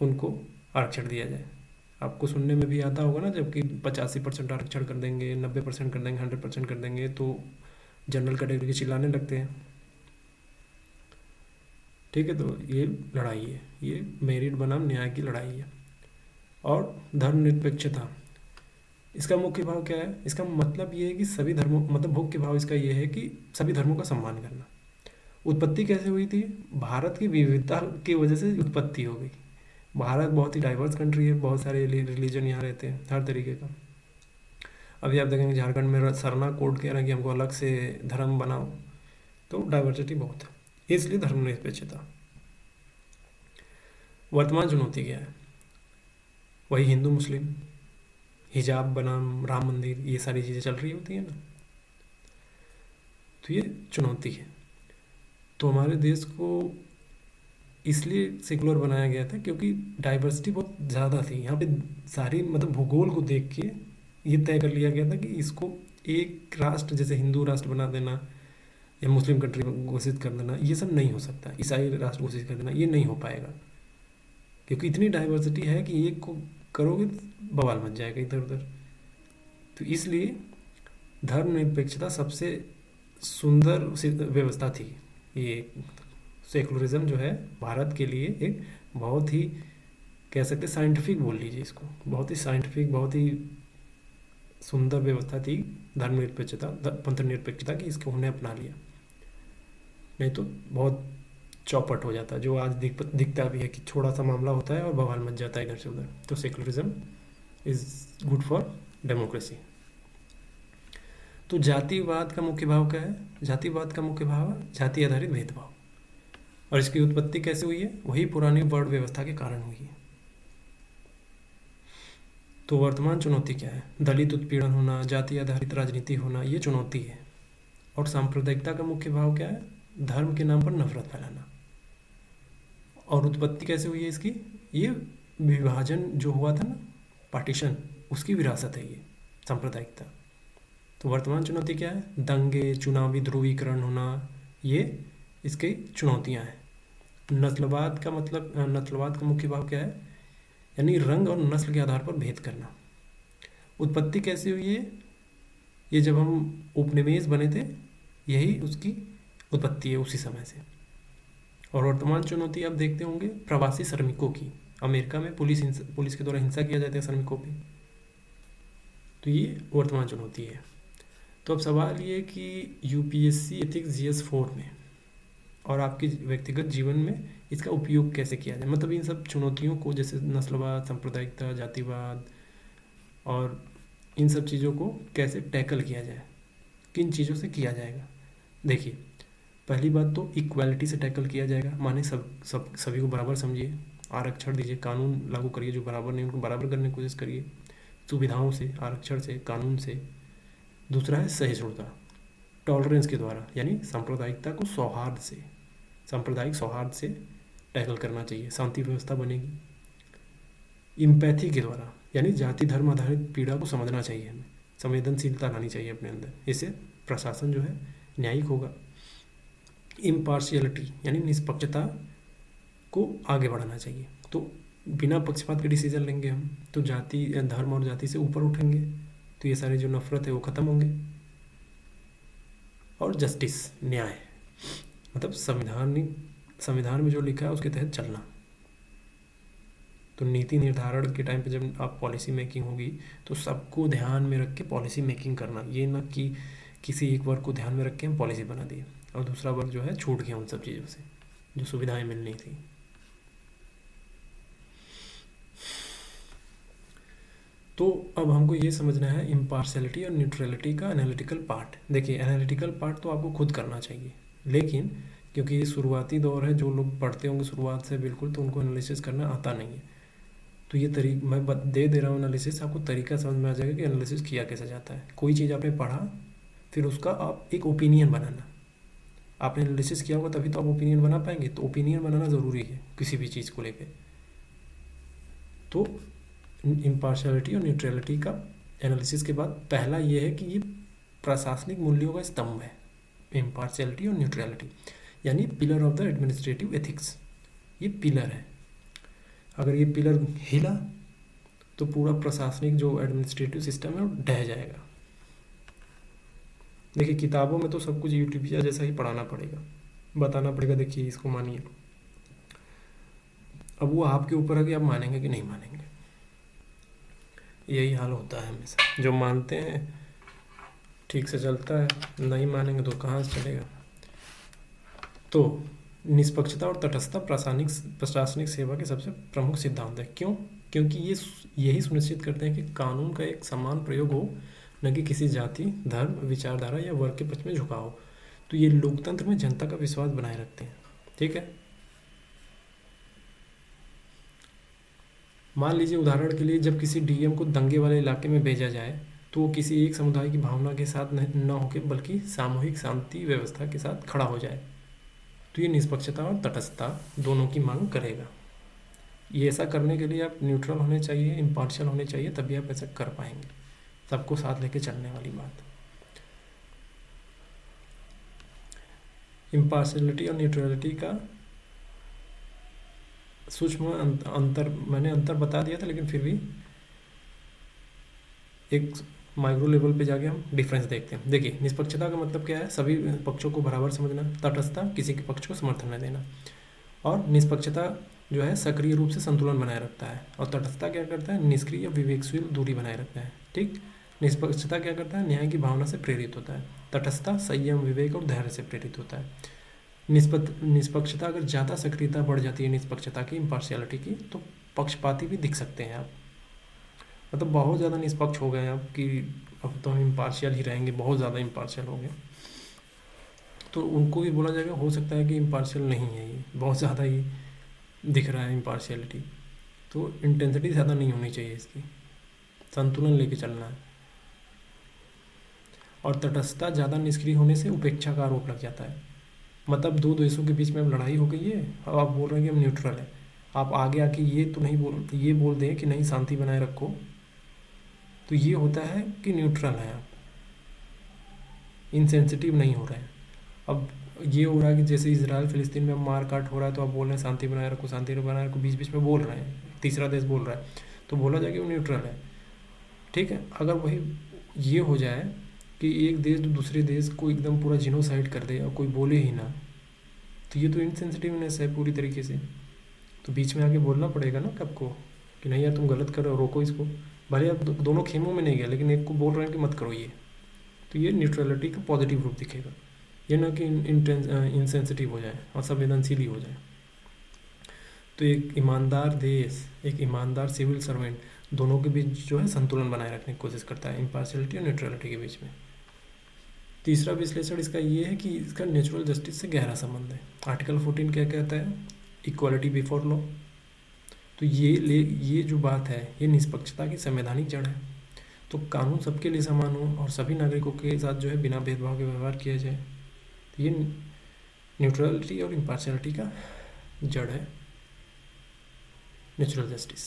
Speaker 1: उनको आरक्षण दिया जाए। आपको सुनने में भी आता होगा ना, जबकि 85% आरक्षण कर देंगे, 90% कर देंगे, 100% कर देंगे, तो जनरल कैटेगरी के चिल्लाने लगते हैं। ठीक है, तो ये लड़ाई है, ये मेरिट बनाम न्याय की लड़ाई है। और धर्मनिरपेक्षता, इसका मुख्य भाव क्या है, इसका मतलब ये है कि सभी धर्मों, मतलब मुख्य भाव इसका ये है कि सभी धर्मों का सम्मान करना। उत्पत्ति कैसे हुई थी, भारत की विविधता की वजह से उत्पत्ति हो गई। भारत बहुत ही डाइवर्स कंट्री है, बहुत सारे रिलीजन यहाँ रहते हैं, हर तरीके का। अभी आप देखेंगे झारखंड में सरना कोड कह रहे हैं कि हमको अलग से धर्म बनाओ, तो डाइवर्सिटी बहुत है, इसलिए धर्मनिरपेक्षता। वर्तमान चुनौती क्या है, वही हिंदू मुस्लिम, हिजाब बनाम राम मंदिर, ये सारी चीज़ें चल रही होती हैं ना, तो ये चुनौती है। तो हमारे देश को इसलिए सेकुलर बनाया गया था क्योंकि डाइवर्सिटी बहुत ज़्यादा थी यहाँ पे, सारी मतलब भूगोल को देख के ये तय कर लिया गया था कि इसको एक राष्ट्र जैसे हिंदू राष्ट्र बना देना या मुस्लिम कंट्री घोषित कर देना, ये सब नहीं हो सकता। ईसाई राष्ट्र घोषित कर देना ये नहीं हो पाएगा, क्योंकि इतनी डाइवर्सिटी है कि एक को करोगे तो बवाल मच जाएगा इधर उधर। तो इसलिए धर्मनिरपेक्षता सबसे सुंदर व्यवस्था थी। ये सेकुलरिज्म जो है भारत के लिए एक बहुत ही, कह सकते साइंटिफिक बोल लीजिए इसको, बहुत ही साइंटिफिक, बहुत ही सुंदर व्यवस्था थी धर्मनिरपेक्षता, पंथ निरपेक्षता की। इसको हमने अपना लिया, नहीं तो बहुत चौपट हो जाता, जो आज दिखता भी है कि थोड़ा सा मामला होता है और बवाल मच जाता है इधर से उधर। तो secularism is good for democracy. तो जातिवाद का मुख्य भाव क्या है? जातिवाद का मुख्य भाव है जाति आधारित भेदभाव, और इसकी उत्पत्ति कैसे हुई है? वही पुरानी वर्ण व्यवस्था के कारण हुई है। तो वर्तमान चुनौती क्या है? दलित उत्पीड़न होना, जाति आधारित राजनीति होना, ये चुनौती है। और सांप्रदायिकता का मुख्य भाव क्या है? धर्म के नाम पर नफरत फैलाना। और उत्पत्ति कैसे हुई है इसकी? ये विभाजन जो हुआ था ना, पार्टीशन, उसकी विरासत है ये सांप्रदायिकता। तो वर्तमान चुनौती क्या है? दंगे, चुनावी ध्रुवीकरण होना, ये इसकी चुनौतियां हैं। नस्लवाद का मतलब, नस्लवाद का मुख्य भाव क्या है? यानी रंग और नस्ल के आधार पर भेद करना। उत्पत्ति कैसे हुई है? ये जब हम उपनिवेश बने थे, यही उसकी उत्पत्ति है उसी समय से। और वर्तमान चुनौती आप देखते होंगे प्रवासी श्रमिकों की। अमेरिका में पुलिस के द्वारा हिंसा किया जाता है श्रमिकों पे, तो ये वर्तमान चुनौती है। तो अब सवाल ये कि यूपीएससी एथिक्स GS4 में और आपके व्यक्तिगत जीवन में इसका उपयोग कैसे किया जाए, मतलब इन सब चुनौतियों को, जैसे नस्लवाद, सांप्रदायिकता, जातिवाद और इन सब चीज़ों को कैसे टैकल किया जाए, किन चीज़ों से किया जाएगा। देखिए, पहली बात तो इक्वालिटी से टैकल किया जाएगा, माने सभी को बराबर समझिए, आरक्षण दीजिए, कानून लागू करिए, जो बराबर नहीं उनको बराबर करने की कोशिश करिए, सुविधाओं से, आरक्षण से, कानून से। दूसरा है सहिष्णुता, टॉलरेंस के द्वारा, यानी सांप्रदायिकता को सौहार्द से, सांप्रदायिक सौहार्द से टैकल करना चाहिए, शांति व्यवस्था बनेगी। इम्पैथी के द्वारा, यानी जाति धर्म आधारित पीड़ा को समझना चाहिए हमें, संवेदनशीलता लानी चाहिए अपने अंदर, इससे प्रशासन जो है न्यायिक होगा। इम्पार्शियलिटी, यानी निष्पक्षता को आगे बढ़ाना चाहिए, तो बिना पक्षपात के डिसीजन लेंगे हम, तो जाति, धर्म और जाति से ऊपर उठेंगे, तो ये सारी जो नफरत है वो ख़त्म होंगे। और जस्टिस, न्याय, मतलब संविधान में जो लिखा है उसके तहत चलना। तो नीति निर्धारण के टाइम पे जब आप पॉलिसी मेकिंग होगी, तो सबको ध्यान में रख के पॉलिसी मेकिंग करना, ये ना कि किसी एक वर्ग को ध्यान में रख के हम पॉलिसी बना दी और दूसरा वर्ग जो है छूट गया उन सब चीज़ों से जो सुविधाएं मिलनी थी। तो अब हमको ये समझना है इम्पार्शियलिटी और न्यूट्रलिटी का एनालिटिकल पार्ट। देखिए, एनालिटिकल पार्ट तो आपको खुद करना चाहिए, लेकिन क्योंकि ये शुरुआती दौर है, जो लोग पढ़ते होंगे शुरुआत से बिल्कुल, तो उनको एनालिसिस करना आता नहीं है। तो ये मैं दे रहा हूँ एनालिसिस, आपको तरीका समझ में आ जाएगा कि एनालिसिस किया कैसे जाता है। कोई चीज़ आपने पढ़ा, फिर उसका आप एक ओपिनियन बनाना। आपने एनालिसिस किया होगा तभी तो आप ओपिनियन बना पाएंगे, तो ओपिनियन बनाना ज़रूरी है किसी भी चीज़ को लेकर। तो इम्पार्शियलिटी और न्यूट्रलिटी का एनालिसिस के बाद पहला ये है कि ये प्रशासनिक मूल्यों का स्तंभ है, इम्पार्शियलिटी और न्यूट्रलिटी, यानी pillar of the administrative ethics. ये पिलर है, अगर ये पिलर हिला तो पूरा प्रशासनिक जो एडमिनिस्ट्रेटिव सिस्टम है वो ढह जाएगा। देखिए, किताबों में तो सब कुछ यूटोपिया जैसा ही पढ़ाना पड़ेगा, बताना पड़ेगा, देखिए इसको मानिए। अब वो आपके ऊपर है कि आप मानेंगे कि नहीं मानेंगे। यही हाल होता है हमेशा, जो मानते हैं ठीक से चलता है, नहीं मानेंगे तो कहाँ से चलेगा। तो निष्पक्षता और तटस्थता प्रशासनिक सेवा के सबसे प्रमुख सिद्धांत है। क्यों? क्योंकि ये यही सुनिश्चित करते हैं कि कानून का एक समान प्रयोग हो, न कि किसी जाति, धर्म, विचारधारा या वर्ग के पक्ष में झुकाव हो। तो ये लोकतंत्र में जनता का विश्वास बनाए रखते हैं। ठीक है, मान लीजिए उदाहरण के लिए, जब किसी डीएम को दंगे वाले इलाके में भेजा जाए, तो वो किसी एक समुदाय की भावना के साथ न होकर बल्कि सामूहिक शांति व्यवस्था के साथ खड़ा हो जाए, तो ये निष्पक्षता और तटस्थता दोनों की मांग करेगा। ये ऐसा करने के लिए आप न्यूट्रल होने चाहिए, इम्पार्शियल होने चाहिए, तभी आप ऐसा कर पाएंगे। सबको साथ लेके चलने वाली बात। इम्पार्शियलिटी और न्यूट्रलिटी का सूक्ष्म अंतर मैंने अंतर बता दिया था, लेकिन फिर भी एक माइक्रो लेवल पे जाके हम डिफरेंस देखते हैं। देखिए, निष्पक्षता का मतलब क्या है? सभी पक्षों को बराबर समझना। तटस्थता, किसी के पक्ष को समर्थन न देना। और निष्पक्षता जो है सक्रिय रूप से संतुलन बनाए रखता है, और तटस्थता क्या करता है? निष्क्रिय या विवेकशील दूरी बनाए रखता है। ठीक। निष्पक्षता क्या करता है? न्याय की भावना से प्रेरित होता है। तटस्थता संयम, विवेक और धैर्य से प्रेरित होता है। निष्पक्षता अगर ज़्यादा सक्रियता बढ़ जाती है निष्पक्षता की, इम्पार्शियलिटी की, तो पक्षपाती भी दिख सकते हैं आप। मतलब बहुत ज़्यादा निष्पक्ष हो गए आप कि अब तो हम इम्पार्शियल ही रहेंगे, बहुत ज़्यादा इम्पार्शियल हो गए, तो उनको भी बोला जाएगा हो सकता है कि इम्पार्शियल नहीं है, ये बहुत ज़्यादा ही दिख रहा है इम्पार्शियलिटी। तो इंटेंसिटी ज़्यादा नहीं होनी चाहिए इसकी, संतुलन लेके चलना है। और तटस्थता ज़्यादा निष्क्रिय होने से उपेक्षा का आरोप लग जाता है। मतलब दो देशों के बीच में अब लड़ाई हो गई है, अब आप बोल रहे हैं कि हम न्यूट्रल है, आप आगे आके ये तो नहीं ये बोल दें कि नहीं शांति बनाए रखो, तो ये होता है कि न्यूट्रल है आप, इनसेंसिटिव नहीं हो रहे हैं। अब ये हो रहा है कि जैसे इजराइल फिलिस्तीन में मार काट हो रहा है, तो आप बोल रहे हैं शांति बनाए रखो, शांति बनाए रखो, बीच बीच में बोल रहे हैं, तीसरा देश बोल रहा है, तो बोला जाए कि वो न्यूट्रल है। ठीक है। अगर वही ये हो जाए कि एक देश दूसरे देश को एकदम पूरा जिनोसाइड कर दे और कोई बोले ही ना, तो ये तो इनसेंसिटिवनेस है पूरी तरीके से। तो बीच में आके बोलना पड़ेगा ना सबको कि नहीं यार तुम गलत कर रहे हो, रोको इसको। भले आप दोनों खेमों में नहीं गए, लेकिन एक को बोल रहे हैं कि मत करो ये, तो ये न्यूट्रलिटी का पॉजिटिव रूप दिखेगा। ये ना कि इनसेंसिटिव हो जाए और संवेदनशील ही हो जाए। तो एक ईमानदार देश, एक ईमानदार सिविल सर्वेंट, दोनों के बीच जो है संतुलन बनाए रखने की कोशिश करता है, इम्पार्शियलिटी और न्यूट्रलिटी के बीच में। तीसरा विश्लेषण इसका ये है कि इसका नेचुरल जस्टिस से गहरा संबंध है। आर्टिकल 14 क्या कहता है? Equality before law. तो ये जो बात है, ये निष्पक्षता की संवैधानिक जड़ है। तो कानून सबके लिए समान हो और सभी नागरिकों के साथ जो है बिना भेदभाव के व्यवहार किया जाए, तो ये न्यूट्रलिटी और इम्पार्शियलिटी का जड़ है, नेचुरल जस्टिस।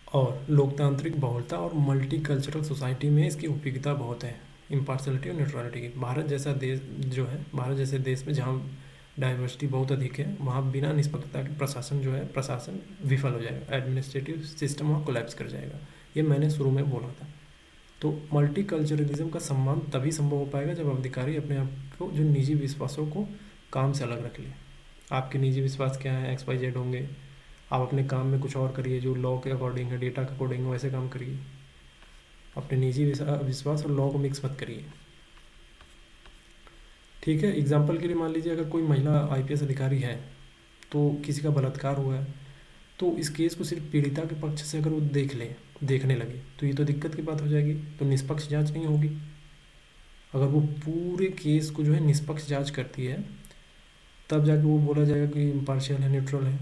Speaker 1: और लोकतांत्रिक बहुलता और मल्टीकल्चरल सोसाइटी में इसकी उपयोगिता बहुत है, इम्पार्शियलिटी और न्यूट्रलिटी की। भारत जैसा देश जो है, भारत जैसे देश में जहाँ डाइवर्सिटी बहुत अधिक है, वहाँ बिना निष्पक्षता के प्रशासन जो है, प्रशासन विफल हो जाएगा, एडमिनिस्ट्रेटिव सिस्टम वहाँ कोलैप्स कर जाएगा। ये मैंने शुरू में बोला था। तो मल्टीकल्चरलिज्म का सम्मान तभी संभव हो पाएगा जब अधिकारी अपने आप को, जो निजी विश्वासों को काम से अलग रख ले। आपके निजी विश्वास क्या है? XYZ होंगे, आप अपने काम में कुछ और करिए जो लॉ के अकॉर्डिंग है, डेटा के अकॉर्डिंग है, वैसे काम करिए। अपने निजी विश्वास और लॉ को मिक्स मत करिए। ठीक है। एग्जाम्पल के लिए मान लीजिए अगर कोई महिला IPS अधिकारी है, तो किसी का बलात्कार हुआ है, तो इस केस को सिर्फ पीड़िता के पक्ष से अगर वो देखने लगे, तो ये तो दिक्कत की बात हो जाएगी, तो निष्पक्ष जांच नहीं होगी। अगर वो पूरे केस को जो है निष्पक्ष जांच करती है, तब जाके वो बोला जाएगा कि इम्पार्शियल है, न्यूट्रल है,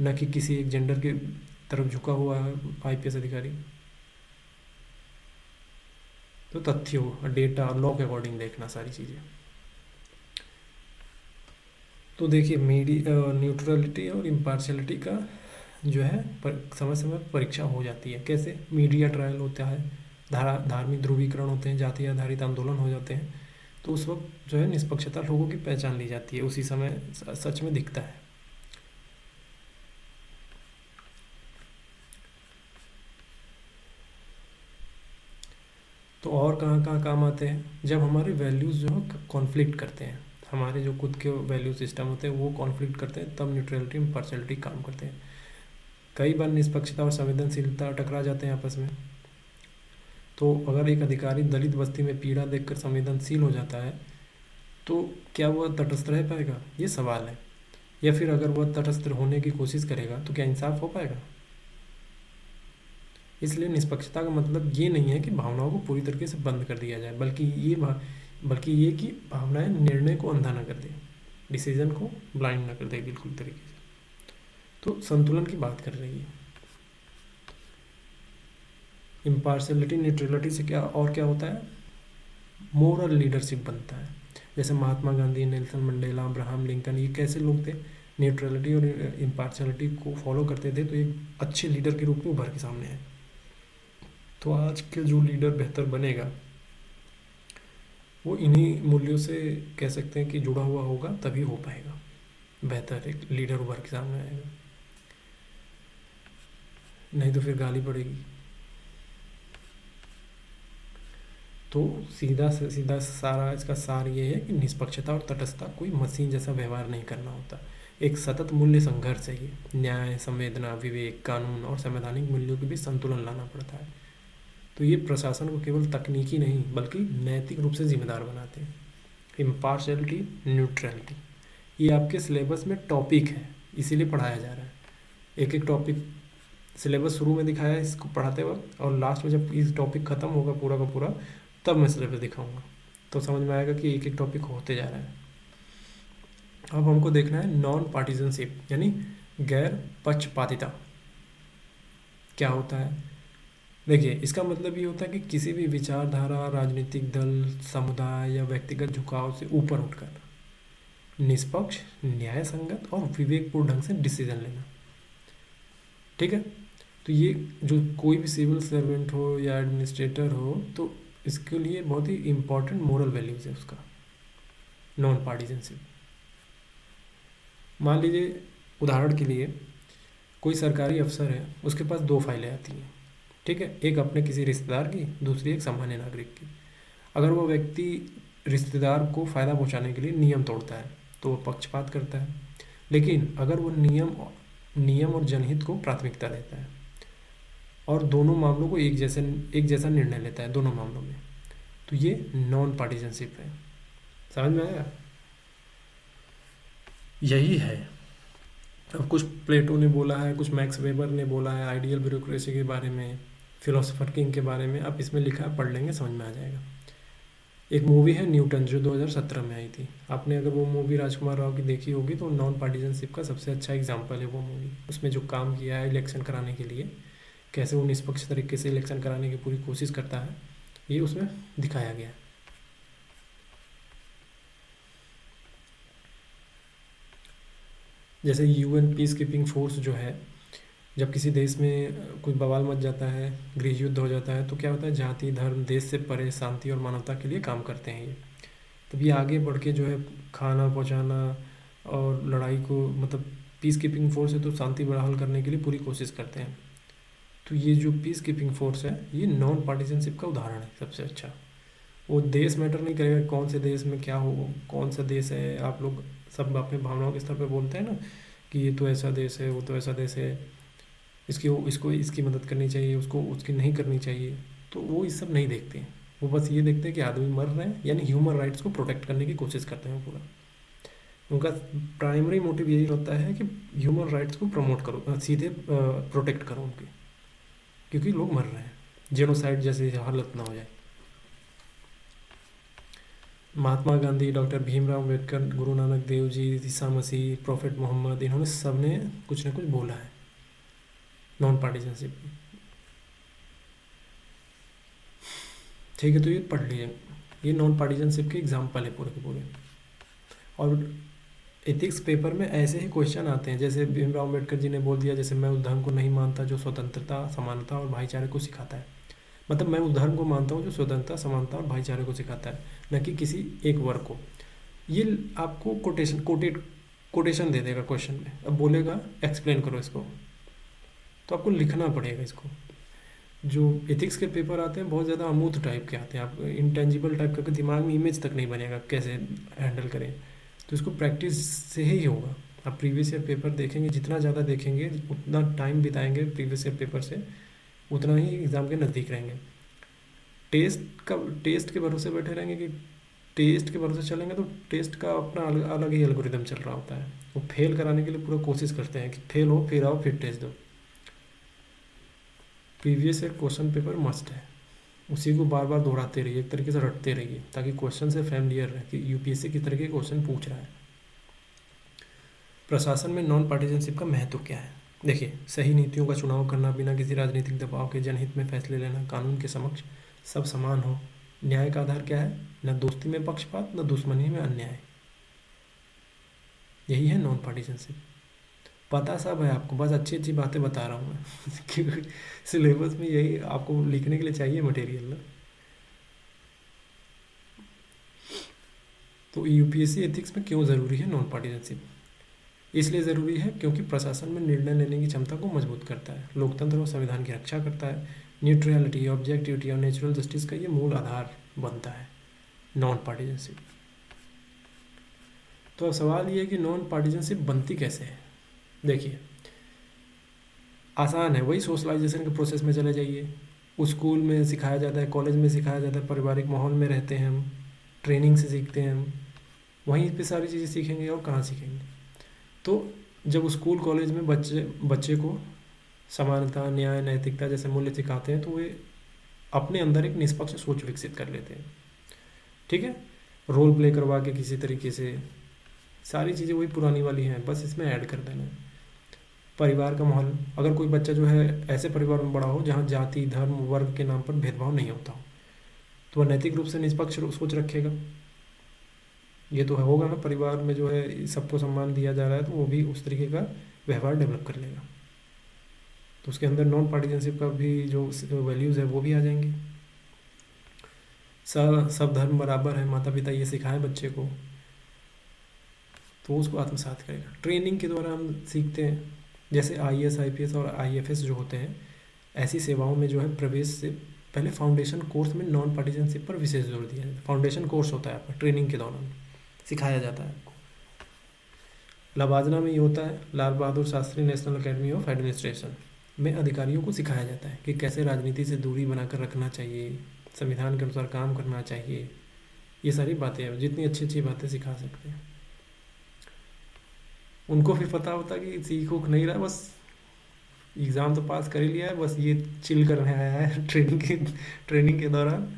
Speaker 1: न कि किसी एक जेंडर के तरफ झुका हुआ है IPS अधिकारी। तो तथ्यों, डेटा, लॉ के अकॉर्डिंग देखना सारी चीज़ें। तो देखिए, न्यूट्रलिटी और इम्पार्शियलिटी का जो है समय समय पर परीक्षा हो जाती है। कैसे? मीडिया ट्रायल होता है, धार्मिक ध्रुवीकरण होते हैं, जाति आधारित आंदोलन हो जाते हैं, तो उस वक्त जो है निष्पक्षता लोगों की पहचान ली जाती है, उसी समय सच में दिखता है। तो और कहाँ कहाँ काम आते हैं? जब हमारे वैल्यूज़ जो है कॉन्फ्लिक्ट करते हैं, हमारे जो खुद के वैल्यू सिस्टम होते हैं वो कॉन्फ्लिक्ट करते हैं, तब न्यूट्रलिटी इम्पार्शियलिटी काम करते हैं। कई बार निष्पक्षता और संवेदनशीलता टकरा जाते हैं आपस में। तो अगर एक अधिकारी दलित बस्ती में पीड़ा देखकर संवेदनशील हो जाता है, तो क्या वह तटस्थ रह पाएगा? ये सवाल है। या फिर अगर वह तटस्थ होने की कोशिश करेगा, तो क्या इंसाफ हो पाएगा? इसलिए निष्पक्षता का मतलब ये नहीं है कि भावनाओं को पूरी तरीके से बंद कर दिया जाए, बल्कि ये कि भावनाएं निर्णय को अंधा न कर दे, डिसीजन को ब्लाइंड न कर दे बिल्कुल तरीके से। तो संतुलन की बात कर रही है। इम्पार्शियलिटी न्यूट्रलिटी से क्या होता है? मोरल लीडरशिप बनता है। जैसे Mahatma Gandhi, Nelson Mandela, Abraham Lincoln, ये कैसे लोग थे? न्यूट्रलिटी और इम्पार्शलिटी को फॉलो करते थे, तो एक अच्छे लीडर के रूप में उभर के सामने आए। तो आज के जो लीडर बेहतर बनेगा वो इन्हीं मूल्यों से कह सकते हैं कि जुड़ा हुआ होगा, तभी हो पाएगा बेहतर एक लीडर उभर के सामने आएगा, नहीं तो फिर गाली पड़ेगी। तो सीधा से सीधा सारा इसका सार ये है कि निष्पक्षता और तटस्थता, कोई मशीन जैसा व्यवहार नहीं करना होता। एक सतत मूल्य संघर्ष है ये। न्याय, संवेदना, विवेक, कानून और संवैधानिक मूल्यों के बीच संतुलन लाना पड़ता है। तो ये प्रशासन को केवल तकनीकी नहीं बल्कि नैतिक रूप से जिम्मेदार बनाते हैं। इम्पार्शियलिटी, न्यूट्रलिटी, ये आपके सिलेबस में टॉपिक है, इसीलिए पढ़ाया जा रहा है। एक एक टॉपिक सिलेबस शुरू में दिखाया है इसको पढ़ाते वक्त, और लास्ट में जब इस टॉपिक ख़त्म होगा पूरा का पूरा, तब मैं सिलेबस दिखाऊंगा, तो समझ में आएगा कि एक एक टॉपिक होते जा रहा है। अब हमको देखना है नॉन पार्टीजनशिप, यानी गैर पक्षपातिता क्या होता है। देखिए, इसका मतलब ये होता है कि किसी भी विचारधारा, राजनीतिक दल, समुदाय या व्यक्तिगत झुकाव से ऊपर उठकर निष्पक्ष, न्याय संगत और विवेकपूर्ण ढंग से डिसीजन लेना। ठीक है, तो ये जो कोई भी सिविल सर्वेंट हो या एडमिनिस्ट्रेटर हो, तो इसके लिए बहुत ही इम्पोर्टेंट मोरल वैल्यूज है उसका, नॉन पार्टीजनशिप। मान लीजिए उदाहरण के लिए कोई सरकारी अफसर है, उसके पास दो फाइलें आती हैं, ठीक है, एक अपने किसी रिश्तेदार की, दूसरी एक सामान्य नागरिक की। अगर वो व्यक्ति रिश्तेदार को फ़ायदा पहुंचाने के लिए नियम तोड़ता है तो वो पक्षपात करता है, लेकिन अगर वो नियम और जनहित को प्राथमिकता देता है और दोनों मामलों को एक जैसा निर्णय लेता है दोनों मामलों में, तो ये नॉन पार्टीजनशिप है। समझ में आया? यही है। अब कुछ प्लेटो ने बोला है, कुछ मैक्स वेबर ने बोला है आइडियल ब्यूरोक्रेसी के बारे में, फिलोसोफर किंग के बारे में। अब इसमें लिखा है, पढ़ लेंगे, समझ में आ जाएगा। एक मूवी है न्यूटन, जो 2017 में आई थी। आपने अगर वो मूवी राजकुमार राव की देखी होगी तो नॉन पार्टीजनशिप का सबसे अच्छा एग्जाम्पल है वो मूवी। उसमें जो काम किया है इलेक्शन कराने के लिए, कैसे वो निष्पक्ष तरीके से इलेक्शन कराने की पूरी कोशिश करता है, ये उसमें दिखाया गया है। जैसे यूएन पीस कीपिंग फोर्स जो है, जब किसी देश में कोई बवाल मच जाता है, गृह युद्ध हो जाता है, तो क्या होता है, जाति, धर्म, देश से परे शांति और मानवता के लिए काम करते हैं ये। तब ये आगे बढ़ के जो है खाना पहुंचाना और लड़ाई को, मतलब पीस कीपिंग फोर्स है तो शांति बहाल करने के लिए पूरी कोशिश करते हैं। तो ये जो पीस कीपिंग फोर्स है, ये नॉन पार्टीजनशिप का उदाहरण है सबसे अच्छा। वो देश मैटर नहीं करेगा, कौन से देश में क्या हो, कौन सा देश है। आप लोग सब अपने भावनाओं के स्तर पे बोलते हैं ना कि ये तो ऐसा देश है, वो तो ऐसा देश है, इसको इसकी मदद करनी चाहिए, उसको उसकी नहीं करनी चाहिए। तो वो ये सब नहीं देखते हैं, वो बस ये देखते हैं कि आदमी मर रहे हैं, यानी ह्यूमन राइट्स को प्रोटेक्ट करने की कोशिश करते हैं पूरा। उनका प्राइमरी मोटिव यही होता है कि ह्यूमन राइट्स को प्रमोट करो, सीधे प्रोटेक्ट करो उनके, क्योंकि लोग मर रहे हैं, जेनोसाइड जैसी हालत ना हो जाए। महात्मा गांधी, डॉक्टर भीमराव अम्बेडकर, गुरु नानक देव जी, ईसा मसीह, प्रॉफेट मोहम्मद, इन्होंने सब ने कुछ ना कुछ बोला है नॉन पार्टीजनशिप। ठीक है, तो ये पढ़ लीजिए, ये नॉन पार्टीजनशिप के एग्जाम्पल है पूरे के पूरे। और एथिक्स पेपर में ऐसे ही क्वेश्चन आते हैं, जैसे भीमराव अम्बेडकर जी ने बोल दिया, जैसे मैं उस धर्म को नहीं मानता जो स्वतंत्रता, समानता और भाईचारे को सिखाता है। मतलब मैं उस धर्म को मानता हूँ जो स्वतंत्रता, समानता और भाईचारे को सिखाता है, न कि किसी एक वर्ग को। ये आपको कोटेशन दे देगा क्वेश्चन में, अब बोलेगा एक्सप्लेन करो इसको, तो आपको लिखना पड़ेगा इसको। जो एथिक्स के पेपर आते हैं बहुत ज़्यादा अमूर्त टाइप के आते हैं, आप इंटेंजिबल टाइप का, दिमाग में इमेज तक नहीं बनेगा कैसे हैंडल करें। तो इसको प्रैक्टिस से ही होगा। आप प्रीवियस ईयर पेपर देखेंगे, जितना ज़्यादा देखेंगे, उतना टाइम बिताएंगे प्रीवियस ईयर पेपर से, उतना ही एग्ज़ाम के नज़दीक रहेंगे। टेस्ट के भरोसे बैठे रहेंगे कि टेस्ट के भरोसे चलेंगे, तो टेस्ट का अपना अलग ही एल्गोरिदम चल रहा होता है। वो फेल कराने के लिए पूरा कोशिश करते हैं कि फेल हो, फिर आओ, फिर टेस्ट दो। Previous year question paper must है, उसी को बार बार दोहराते रहिए, एक तरीके से रटते रहिए, ताकि क्वेश्चन से फैमिलियर रहे कि यूपीएससी किस तरह के क्वेश्चन पूछ रहा है। प्रशासन में नॉन पार्टीजनशिप का महत्व क्या है? देखिए, सही नीतियों का चुनाव करना, बिना किसी राजनीतिक दबाव के जनहित में फैसले लेना, कानून के समक्ष सब समान हो। न्याय का आधार क्या है? न दोस्ती में पक्षपात, न दुश्मनी में अन्याय। यही है नॉन पार्टीजनशिप। पता सब है आपको, बस अच्छी अच्छी बातें बता रहा हूँ मैं क्योंकि सिलेबस में यही आपको लिखने के लिए चाहिए मटेरियल ना। तो यूपीएससी एथिक्स में क्यों ज़रूरी है नॉन पार्टीजनशिप? इसलिए ज़रूरी है क्योंकि प्रशासन में निर्णय लेने की क्षमता को मजबूत करता है, लोकतंत्र और संविधान की रक्षा करता है, न्यूट्रलिटी, ऑब्जेक्टिविटी और नेचुरल जस्टिस का ये मूल आधार बनता है नॉन पार्टीजनशिप। तो अब सवाल ये है कि नॉन पार्टीजनशिप बनती कैसे है। देखिए, आसान है, वही सोशलाइजेशन के प्रोसेस में चले जाइए। स्कूल में सिखाया जाता है, कॉलेज में सिखाया जाता है, पारिवारिक माहौल में रहते हैं हम, ट्रेनिंग से सीखते हैं हम, वहीं पे सारी चीज़ें सीखेंगे और कहाँ सीखेंगे। तो जब स्कूल कॉलेज में बच्चे बच्चे को समानता, न्याय, नैतिकता जैसे मूल्य सिखाते हैं तो वे अपने अंदर एक निष्पक्ष सोच विकसित कर लेते हैं। ठीक है, रोल प्ले करवा के किसी तरीके से सारी चीज़ें वही पुरानी वाली हैं, बस इसमें ऐड कर देना है। परिवार का माहौल, अगर कोई बच्चा जो है ऐसे परिवार में बड़ा हो जहाँ जाति, धर्म, वर्ग के नाम पर भेदभाव नहीं होता हो, तो वह नैतिक रूप से निष्पक्ष सोच रखेगा। ये तो होगा ना, परिवार में जो है सबको सम्मान दिया जा रहा है तो वो भी उस तरीके का व्यवहार डेवलप कर लेगा। तो उसके अंदर नॉन पार्टीजनशिप का भी जो वैल्यूज़ है वो भी आ जाएंगी। सब धर्म बराबर है, माता पिता ये सिखाएं बच्चे को, तो उसको आत्मसात करेगा। ट्रेनिंग के द्वारा हम सीखते हैं, जैसे आईएएस, आईपीएस और आईएफएस जो होते हैं, ऐसी सेवाओं में जो है प्रवेश से पहले फाउंडेशन कोर्स में नॉन पार्टीजनशिप पर विशेष जोर दिया जाता है। फाउंडेशन कोर्स होता है आपका, ट्रेनिंग के दौरान सिखाया जाता है आपको। लबाजना में ये होता है, Lal Bahadur Shastri National Academy of Administration में अधिकारियों को सिखाया जाता है कि कैसे राजनीति से दूरी बनाकर रखना चाहिए, संविधान के अनुसार काम करना चाहिए। ये सारी बातें हैं, जितनी अच्छी अच्छी बातें सिखा सकते हैं। उनको फिर पता होता कि सीख उख नहीं रहा, बस एग्ज़ाम तो पास कर ही लिया है, बस ये चिल करने आया है ट्रेनिंग के दौरान,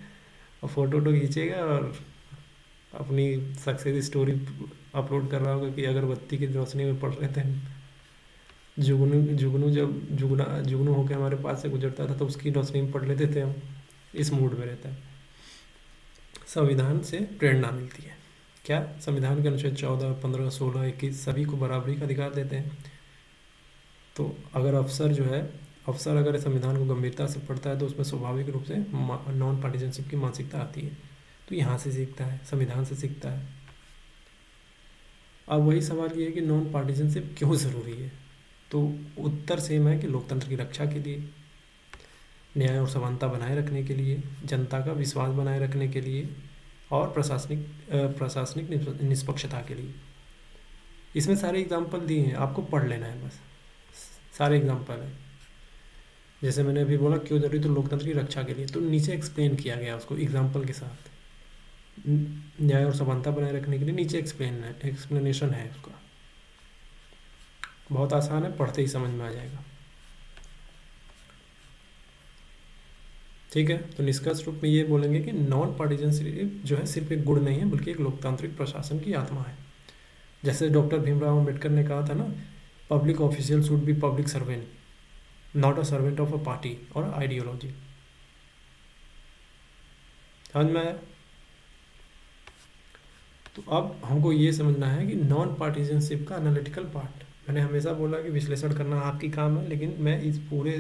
Speaker 1: और फ़ोटो वोटो खींचेगा और अपनी सक्सेस स्टोरी अपलोड कर रहा होगा कि अगरबत्ती की रोशनी में पढ़ रहे थे। जुगनू जुगनू जब जुगनू होकर हमारे पास से गुजरता था तो उसकी रोशनी में पढ़ लेते थे हम। इस मूड में रहता है। संविधान से प्रेरणा मिलती है। क्या? संविधान के अनुच्छेद 14, 15, 16, 21 सभी को बराबरी का अधिकार देते हैं। तो अगर अफसर अगर संविधान को गंभीरता से पढ़ता है तो उसमें स्वाभाविक रूप से नॉन पार्टीजनशिप की मानसिकता आती है। तो यहाँ से सीखता है, संविधान से सीखता है। अब वही सवाल ये है कि नॉन पार्टीजनशिप क्यों ज़रूरी है। तो उत्तर सेम है कि लोकतंत्र की रक्षा के लिए, न्याय और समानता बनाए रखने के लिए, जनता का विश्वास बनाए रखने के लिए, और प्रशासनिक निष्पक्षता के लिए। इसमें सारे एग्जाम्पल दिए हैं, आपको पढ़ लेना है बस, सारे एग्जाम्पल हैं। जैसे मैंने अभी बोला क्यों जरूरी, तो लोकतंत्र की रक्षा के लिए, तो नीचे एक्सप्लेन किया गया उसको एग्जाम्पल के साथ। न्याय और समानता बनाए रखने के लिए नीचे एक्सप्लेनेशन है उसका। बहुत आसान है, पढ़ते ही समझ में आ जाएगा। ठीक है, तो निष्कर्ष रूप में ये बोलेंगे कि नॉन पार्टीजनशिप जो है सिर्फ एक गुण नहीं है, बल्कि एक लोकतांत्रिक प्रशासन की आत्मा है। जैसे डॉक्टर भीमराव अम्बेडकर ने कहा था ना, public official should be public servant, not a servant of a party और आइडियोलॉजी। समझ में आया? तो अब हमको ये समझना है कि नॉन पार्टीजनशिप का एनालिटिकल पार्ट, मैंने हमेशा बोला कि विश्लेषण करना आपकी काम है, लेकिन मैं इस पूरे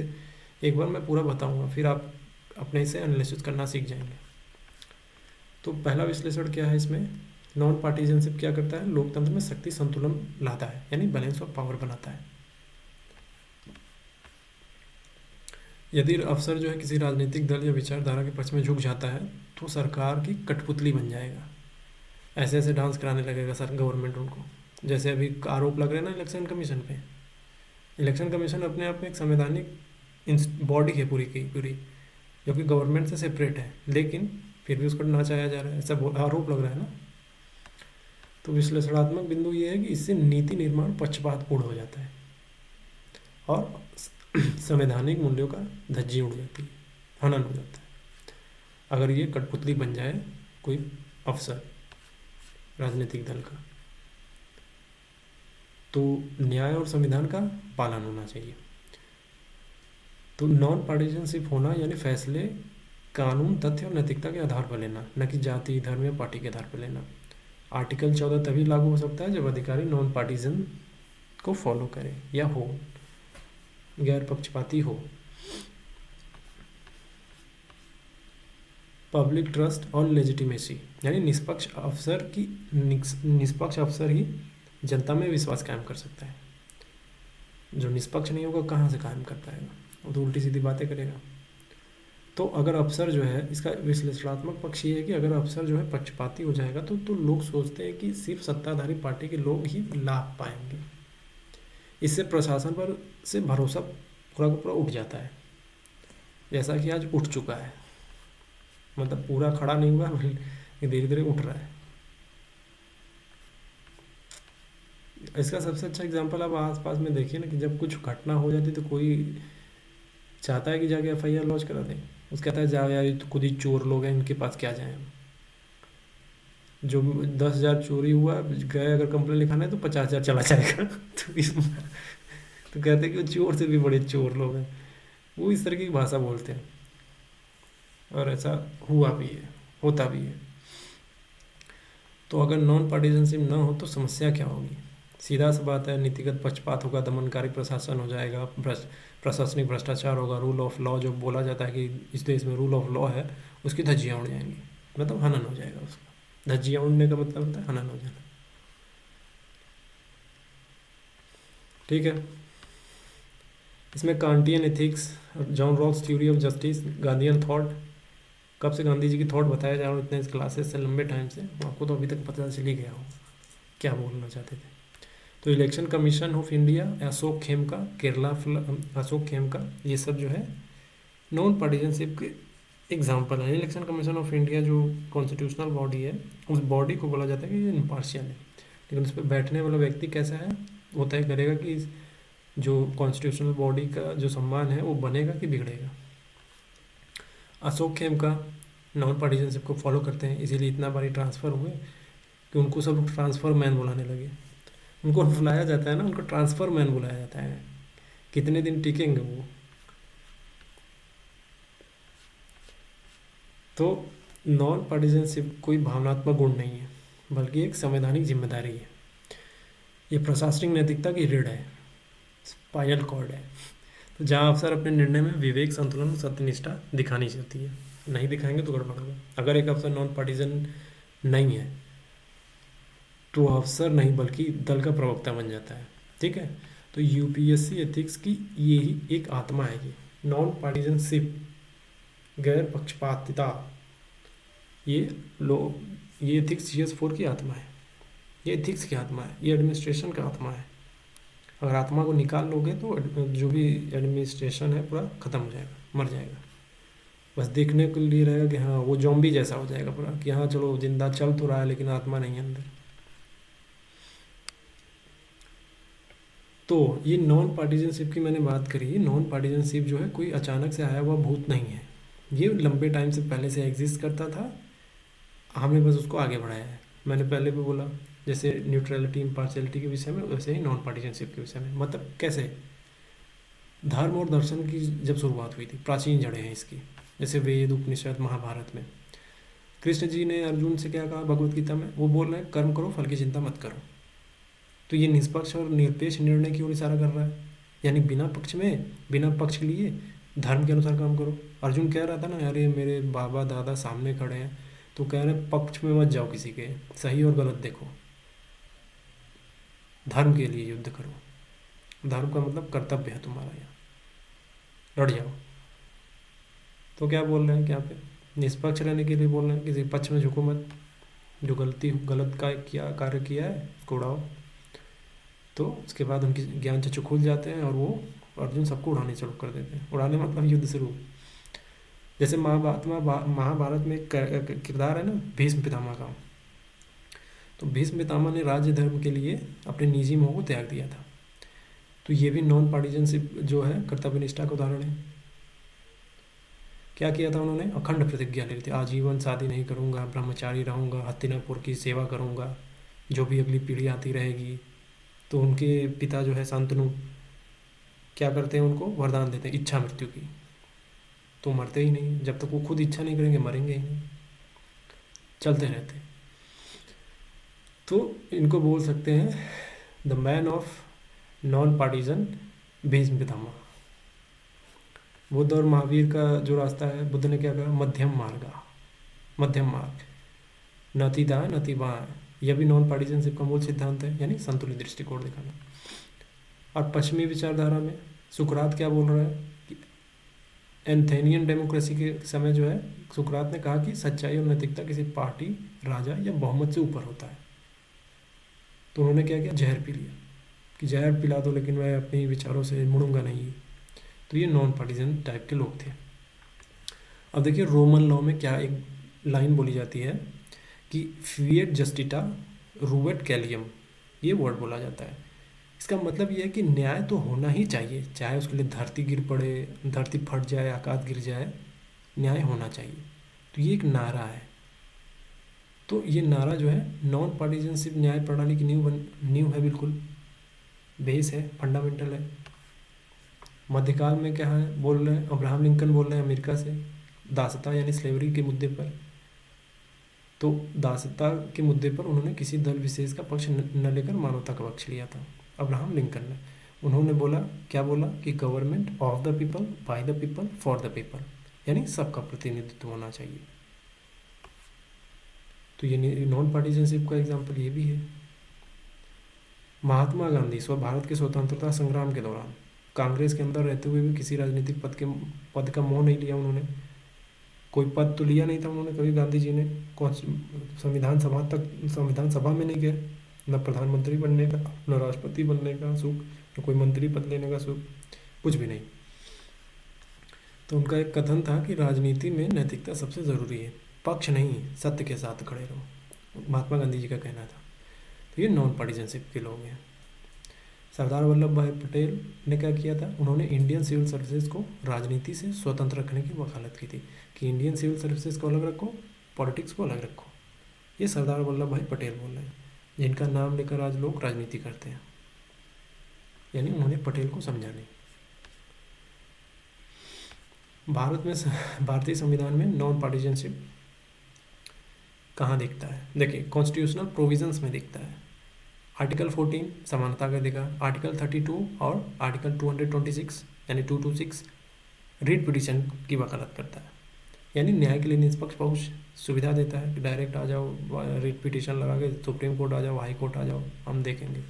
Speaker 1: एक बार मैं पूरा बताऊंगा, फिर आप अपने से एनालिसिस करना सीख जाएंगे। तो पहला विश्लेषण क्या है इसमें, नॉन पार्टीजनशिप क्या करता है, लोकतंत्र में शक्ति संतुलन लाता है, यानी बैलेंस ऑफ पावर बनाता है। यदि अफसर जो है किसी राजनीतिक दल या विचारधारा के पक्ष में झुक जाता है तो सरकार की कठपुतली बन जाएगा, ऐसे ऐसे डांस कराने लगेगा सर गवर्नमेंट उनको। जैसे अभी आरोप लग रहे हैं ना इलेक्शन कमीशन पे, इलेक्शन कमीशन अपने आप में एक संवैधानिक बॉडी है पूरी की पूरी, जो कि गवर्नमेंट से सेपरेट है, लेकिन फिर भी उसको नचाया जा रहा है, ऐसा आरोप लग रहा है ना। तो विश्लेषणात्मक बिंदु ये है कि इससे नीति निर्माण पक्षपातपूर्ण हो जाता है और संवैधानिक मूल्यों का धज्जी उड़ जाती है, हनन हो जाता है अगर ये कठपुतली बन जाए कोई अफसर राजनीतिक दल का। तो न्याय और संविधान का पालन होना चाहिए। तो नॉन पार्टीजनशिप होना यानी फैसले कानून, तथ्य और नैतिकता के आधार पर लेना, न कि जाति, धर्म या पार्टी के आधार पर लेना। आर्टिकल 14 तभी लागू हो सकता है जब अधिकारी नॉन पार्टीजन को फॉलो करे या हो, गैर पक्षपाती हो। पब्लिक ट्रस्ट और लेजिटिमेसी, यानी निष्पक्ष अफसर ही जनता में विश्वास कायम कर सकता है। जो निष्पक्ष नहीं होगा कहाँ से कायम कर पाएगा, वो तो उल्टी सीधी बातें करेगा। तो अगर अफसर जो है, इसका विश्लेषणात्मक पक्ष ये है कि अगर अफसर जो है पक्षपाती हो जाएगा तो लोग सोचते हैं कि सिर्फ सत्ताधारी पार्टी के लोग ही लाभ पाएंगे। इससे प्रशासन पर से भरोसा पूरा का पूरा उठ जाता है, जैसा कि आज उठ चुका है। मतलब पूरा खड़ा नहीं हुआ, धीरे धीरे उठ रहा है। इसका सबसे अच्छा एग्जांपल आप आसपास में देखिए ना, कि जब कुछ घटना हो जाती है तो कोई चाहता है कि जाके एफआईआर लॉन्च करा दें। उसका कहता है जाओ यार, ये तो खुद ही चोर लोग हैं, इनके पास क्या जाएं हम। जो 10,000 चोरी हुआ गए, अगर कंप्लेन लिखाना है तो 50,000 चला जाएगा। तो कहते हैं कि वो चोर से भी बड़े चोर लोग हैं। वो इस तरह की भाषा बोलते हैं, और ऐसा हुआ भी है, होता भी है। तो अगर नॉन पार्टीजनशिप ना हो तो समस्या क्या होगी? सीधा सी बात है, नीतिगत पक्षपात होगा, दमनकारी प्रशासन हो जाएगा, प्रशासनिक भ्रष्टाचार होगा, रूल ऑफ लॉ जो बोला जाता है कि इस देश में रूल ऑफ लॉ है, उसकी धज्जियाँ उड़ जाएंगी, मतलब हनन हो जाएगा उसका। धज्जियाँ उड़ने का मतलब होता है हनन हो जाना। ठीक है। इसमें Kantian ethics, John Rawls theory of justice, Gandhian thought, कब से गांधी जी की थॉट बताया जा रहा हूँ इतने इस क्लासेस से, लंबे टाइम से, आपको तो अभी तक पता चल ही गया हो क्या बोलना चाहते थे। तो election commission of India, Ashok Khemka, Ashok Khemka, ये सब जो है नॉन पार्टीजनशिप के एग्जाम्पल है। इलेक्शन कमीशन ऑफ इंडिया जो कॉन्स्टिट्यूशनल बॉडी है, उस बॉडी को बोला जाता है कि ये इम्पार्शियल है, लेकिन उस पर बैठने वाला व्यक्ति कैसा है वो तय करेगा कि जो कॉन्स्टिट्यूशनल बॉडी का जो सम्मान है वो बनेगा कि बिगड़ेगा। अशोक खेमका नॉन पार्टीजनशिप को फॉलो करते हैं, इसीलिए इतना बारी ट्रांसफ़र हुए कि उनको सब ट्रांसफ़र मैन बुलाने लगे। उनको बुलाया जाता है ना, उनको ट्रांसफ़र मैन बुलाया जाता है। कितने दिन टिकेंगे वो? तो नॉन पार्टीजनशिप कोई भावनात्मक गुण नहीं है, बल्कि एक संवैधानिक जिम्मेदारी है। ये प्रशासनिक नैतिकता की रीढ़ है, स्पाइनल कॉर्ड है। तो जहाँ अफसर अपने निर्णय में विवेक, संतुलन और सत्यनिष्ठा दिखानी चाहती है, नहीं दिखाएंगे तो गड़बड़ होगा। अगर एक अफसर नॉन पार्टीजन नहीं है तो अफसर नहीं बल्कि दल का प्रवक्ता बन जाता है। ठीक है। तो यूपीएससी एथिक्स की यही एक आत्मा है, ये नॉन पार्टीजनशिप, गैर पक्षपातिता, ये एथिक्स GS4 की आत्मा है, ये एथिक्स की आत्मा है, ये एडमिनिस्ट्रेशन का आत्मा है। अगर आत्मा को निकाल लोगे तो जो भी एडमिनिस्ट्रेशन है पूरा ख़त्म हो जाएगा, मर जाएगा। बस देखने के लिए रहेगा कि हाँ वो जॉम्बी जैसा हो जाएगा पूरा, कि हाँ चलो जिंदा चल तो रहा है लेकिन आत्मा नहीं है अंदर। तो ये नॉन पार्टीजनशिप की मैंने बात करी। नॉन पार्टीजनशिप जो है कोई अचानक से आया हुआ भूत नहीं है, ये लंबे टाइम से पहले से एग्जिस्ट करता था, हमने बस उसको आगे बढ़ाया है। मैंने पहले भी बोला, जैसे न्यूट्रलिटी इम्पार्शियलिटी के विषय में, वैसे ही नॉन पार्टीजनशिप के विषय में। मतलब कैसे? धर्म और दर्शन की जब शुरुआत हुई थी, प्राचीन जड़ें हैं इसकी, जैसे वेद, उपनिषद, महाभारत में कृष्ण जी ने अर्जुन से क्या कहा भगवत गीता में? वो बोल रहे हैं कर्म करो, फल की चिंता मत करो। तो ये निष्पक्ष और निरपेक्ष निर्णय की ओर इशारा कर रहा है, यानी बिना पक्ष में, बिना पक्ष के लिए धर्म के अनुसार काम करो। अर्जुन कह रहा था ना, अरे मेरे बाबा दादा सामने खड़े हैं, तो कह रहे पक्ष में मत जाओ किसी के, सही और गलत देखो, धर्म के लिए युद्ध करो। धर्म का मतलब कर्तव्य है तुम्हारा, यहाँ लड़ जाओ। तो क्या बोल रहे हैं, क्या पे निष्पक्ष रहने के लिए बोल रहे हैं, किसी पक्ष में झुको मत, जो गलत का किया कार्य किया है उसको उड़ाओ। तो उसके बाद उनकी ज्ञान चक्षु खुल जाते हैं और वो अर्जुन सबको उड़ाने शुरू कर देते हैं। उड़ाने मतलब युद्ध शुरू। जैसे महाभारत में एक किरदार है ना भीष्म पितामह का, तो भीष्म पितामह ने राज्य धर्म के लिए अपने निजी मोह को त्याग दिया था। तो ये भी नॉन पार्टीजनशिप जो है कर्तव्य निष्ठा का उदाहरण है। क्या किया था उन्होंने? अखंड प्रतिज्ञा ली थी, आजीवन शादी नहीं करूँगा, ब्रह्मचारी रहूँगा, हस्तिनापुर की सेवा करूँगा, जो भी अगली पीढ़ी आती रहेगी। तो उनके पिता जो है शांतनु क्या करते हैं, उनको वरदान देते हैं इच्छा मृत्यु की। तो मरते ही नहीं, जब तक वो खुद इच्छा नहीं करेंगे मरेंगे ही नहीं, चलते रहते। तो इनको बोल सकते हैं the man of non partisan Bhishma Pitamah. Buddha और महावीर का जो रास्ता है, बुद्ध ने क्या कहा, मध्यम मार्ग, नति दाएं नति बाएं। यह भी नॉन पार्टीजनशिप का मूल सिद्धांत है, यानी संतुलित दृष्टिकोण दिखाना। और पश्चिमी विचारधारा में सुकरात क्या बोल रहा है कि एथेनियन डेमोक्रेसी के समय जो है, सुकरात ने कहा कि सच्चाई और नैतिकता किसी पार्टी, राजा या बहुमत से ऊपर होता है। तो उन्होंने क्या किया, जहर पी लिया कि जहर पिला दो लेकिन मैं अपने विचारों से मुड़ूंगा नहीं। तो ये नॉन पार्टीजन टाइप के लोग थे। अब देखिए रोमन लॉ में क्या एक लाइन बोली जाती है कि फिएट जस्टिटा रूवेट कैलियम, ये वर्ड बोला जाता है। इसका मतलब ये है कि न्याय तो होना ही चाहिए, चाहे उसके लिए धरती गिर पड़े, धरती फट जाए, आकाश गिर जाए, न्याय होना चाहिए। तो ये एक नारा है। तो ये नारा जो है नॉन पार्टीजनशिप न्याय प्रणाली की नींव है, बिल्कुल बेस है, फंडामेंटल है। मध्यकाल में क्या है बोल रहे हैं, अब्राहम लिंकन बोल रहे हैं अमेरिका से दासता यानी स्लेवरी के मुद्दे पर। तो दासता के मुद्दे पर उन्होंने किसी दल विशेष का पक्ष न लेकर मानवता का पक्ष लिया था अब्राहम लिंकन ने। उन्होंने बोला, क्या बोला कि government of the people, by the people, for the people, यानी सबका प्रतिनिधित्व होना चाहिए। तो ये नॉन पार्टीजनशिप का एग्जाम्पल ये भी है। महात्मा गांधी भारत के स्वतंत्रता संग्राम के दौरान कांग्रेस के अंदर रहते हुए भी किसी राजनीतिक पद का मोह नहीं लिया उन्होंने। कोई पद तो लिया नहीं था उन्होंने कभी गांधी जी ने। संविधान सभा में नहीं गए, न प्रधानमंत्री बनने का, न राष्ट्रपति बनने का सुख, न कोई मंत्री पद लेने का सुख, कुछ भी नहीं। तो उनका एक कथन था कि राजनीति में नैतिकता सबसे ज़रूरी है, पक्ष नहीं, सत्य के साथ खड़े रहो, महात्मा गांधी जी का कहना था। तो ये नॉन पार्टीजनशिप के लोग हैं। सरदार वल्लभ भाई पटेल ने क्या किया था, उन्होंने इंडियन सिविल सर्विसेज को राजनीति से स्वतंत्र रखने की वकालत की थी कि इंडियन सिविल सर्विसेज को अलग रखो, पॉलिटिक्स को अलग रखो। ये सरदार वल्लभ भाई पटेल बोल रहे हैं, जिनका नाम लेकर आज लोग राजनीति करते हैं, यानी उन्होंने पटेल को समझा नहीं। भारतीय संविधान में नॉन पार्टीजनशिप कहाँ दिखता है? देखिए कॉन्स्टिट्यूशनल प्रोविजंस में दिखता है। आर्टिकल 14 समानता का अधिकार, आर्टिकल 32 और आर्टिकल 226 यानी 226 रीट पिटीशन की वकालत करता है, यानी न्याय के लिए निष्पक्ष पहुंच सुविधा देता है कि डायरेक्ट आ जाओ, रीट पिटीशन लगा के सुप्रीम कोर्ट आ जाओ, हाई कोर्ट आ जाओ, हम देखेंगे।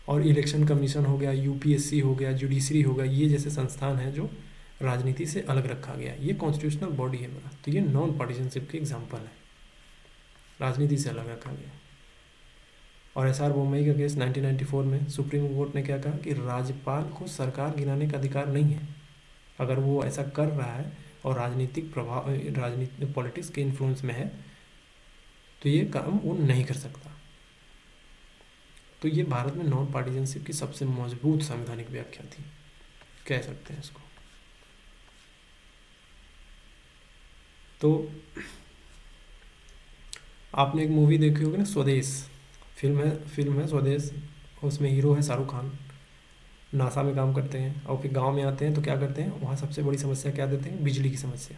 Speaker 1: और इलेक्शन कमीशन हो गया, यूपीएससी हो गया, जुडिशरी हो गया, ये जैसे संस्थान हैं जो राजनीति से अलग रखा गया, ये कॉन्स्टिट्यूशनल बॉडी है बड़ा। तो ये नॉन पार्टीजनशिप के एग्जाम्पल है, राजनीति से अलग रखा गया। और एस आर बोम्मई का केस 1994 में सुप्रीम कोर्ट ने क्या कहा कि राज्यपाल को सरकार गिराने का अधिकार नहीं है। अगर वो ऐसा कर रहा है और राजनीतिक प्रभाव, राजनीतिक पॉलिटिक्स के इन्फ्लुएंस में है, तो ये काम वो नहीं कर सकता। तो ये भारत में नॉन पार्टीजनशिप की सबसे मजबूत संवैधानिक व्याख्या थी, कह सकते हैं इसको। तो आपने एक मूवी देखी होगी ना, स्वदेश, फिल्म है स्वदेश। उसमें हीरो है शाहरुख खान, नासा में काम करते हैं और फिर गांव में आते हैं तो क्या करते हैं, वहाँ सबसे बड़ी समस्या क्या देते हैं, बिजली की समस्या।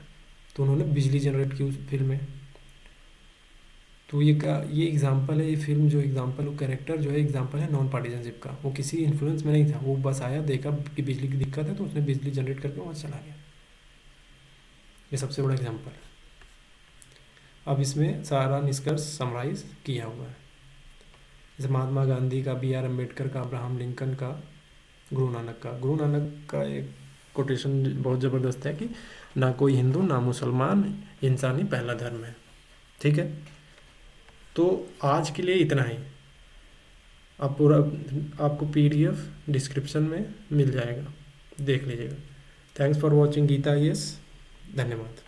Speaker 1: तो उन्होंने बिजली जनरेट की उस फिल्म में। तो ये एग्जाम्पल है, ये फिल्म जो एग्जाम्पल, वो कैरेक्टर जो है एग्जाम्पल है नॉन पार्टीजनशिप का। वो किसी इन्फ्लुएंस में नहीं था, वो बस आया, देखा कि बिजली की दिक्कत है तो उसने बिजली जनरेट करके वहाँ चला गया। ये सबसे बड़ा एग्जाम्पल है। अब इसमें सारा निष्कर्ष समराइज किया हुआ है, जैसे महात्मा गांधी का, बी आर अम्बेडकर का, अब्राहम लिंकन का, गुरु नानक का एक कोटेशन बहुत ज़बरदस्त है कि ना कोई हिंदू ना मुसलमान, इंसानी पहला धर्म है। ठीक है, तो आज के लिए इतना ही। आप पूरा, आपको PDF डिस्क्रिप्शन में मिल जाएगा, देख लीजिएगा। Thanks for watching Geeta IAS। धन्यवाद।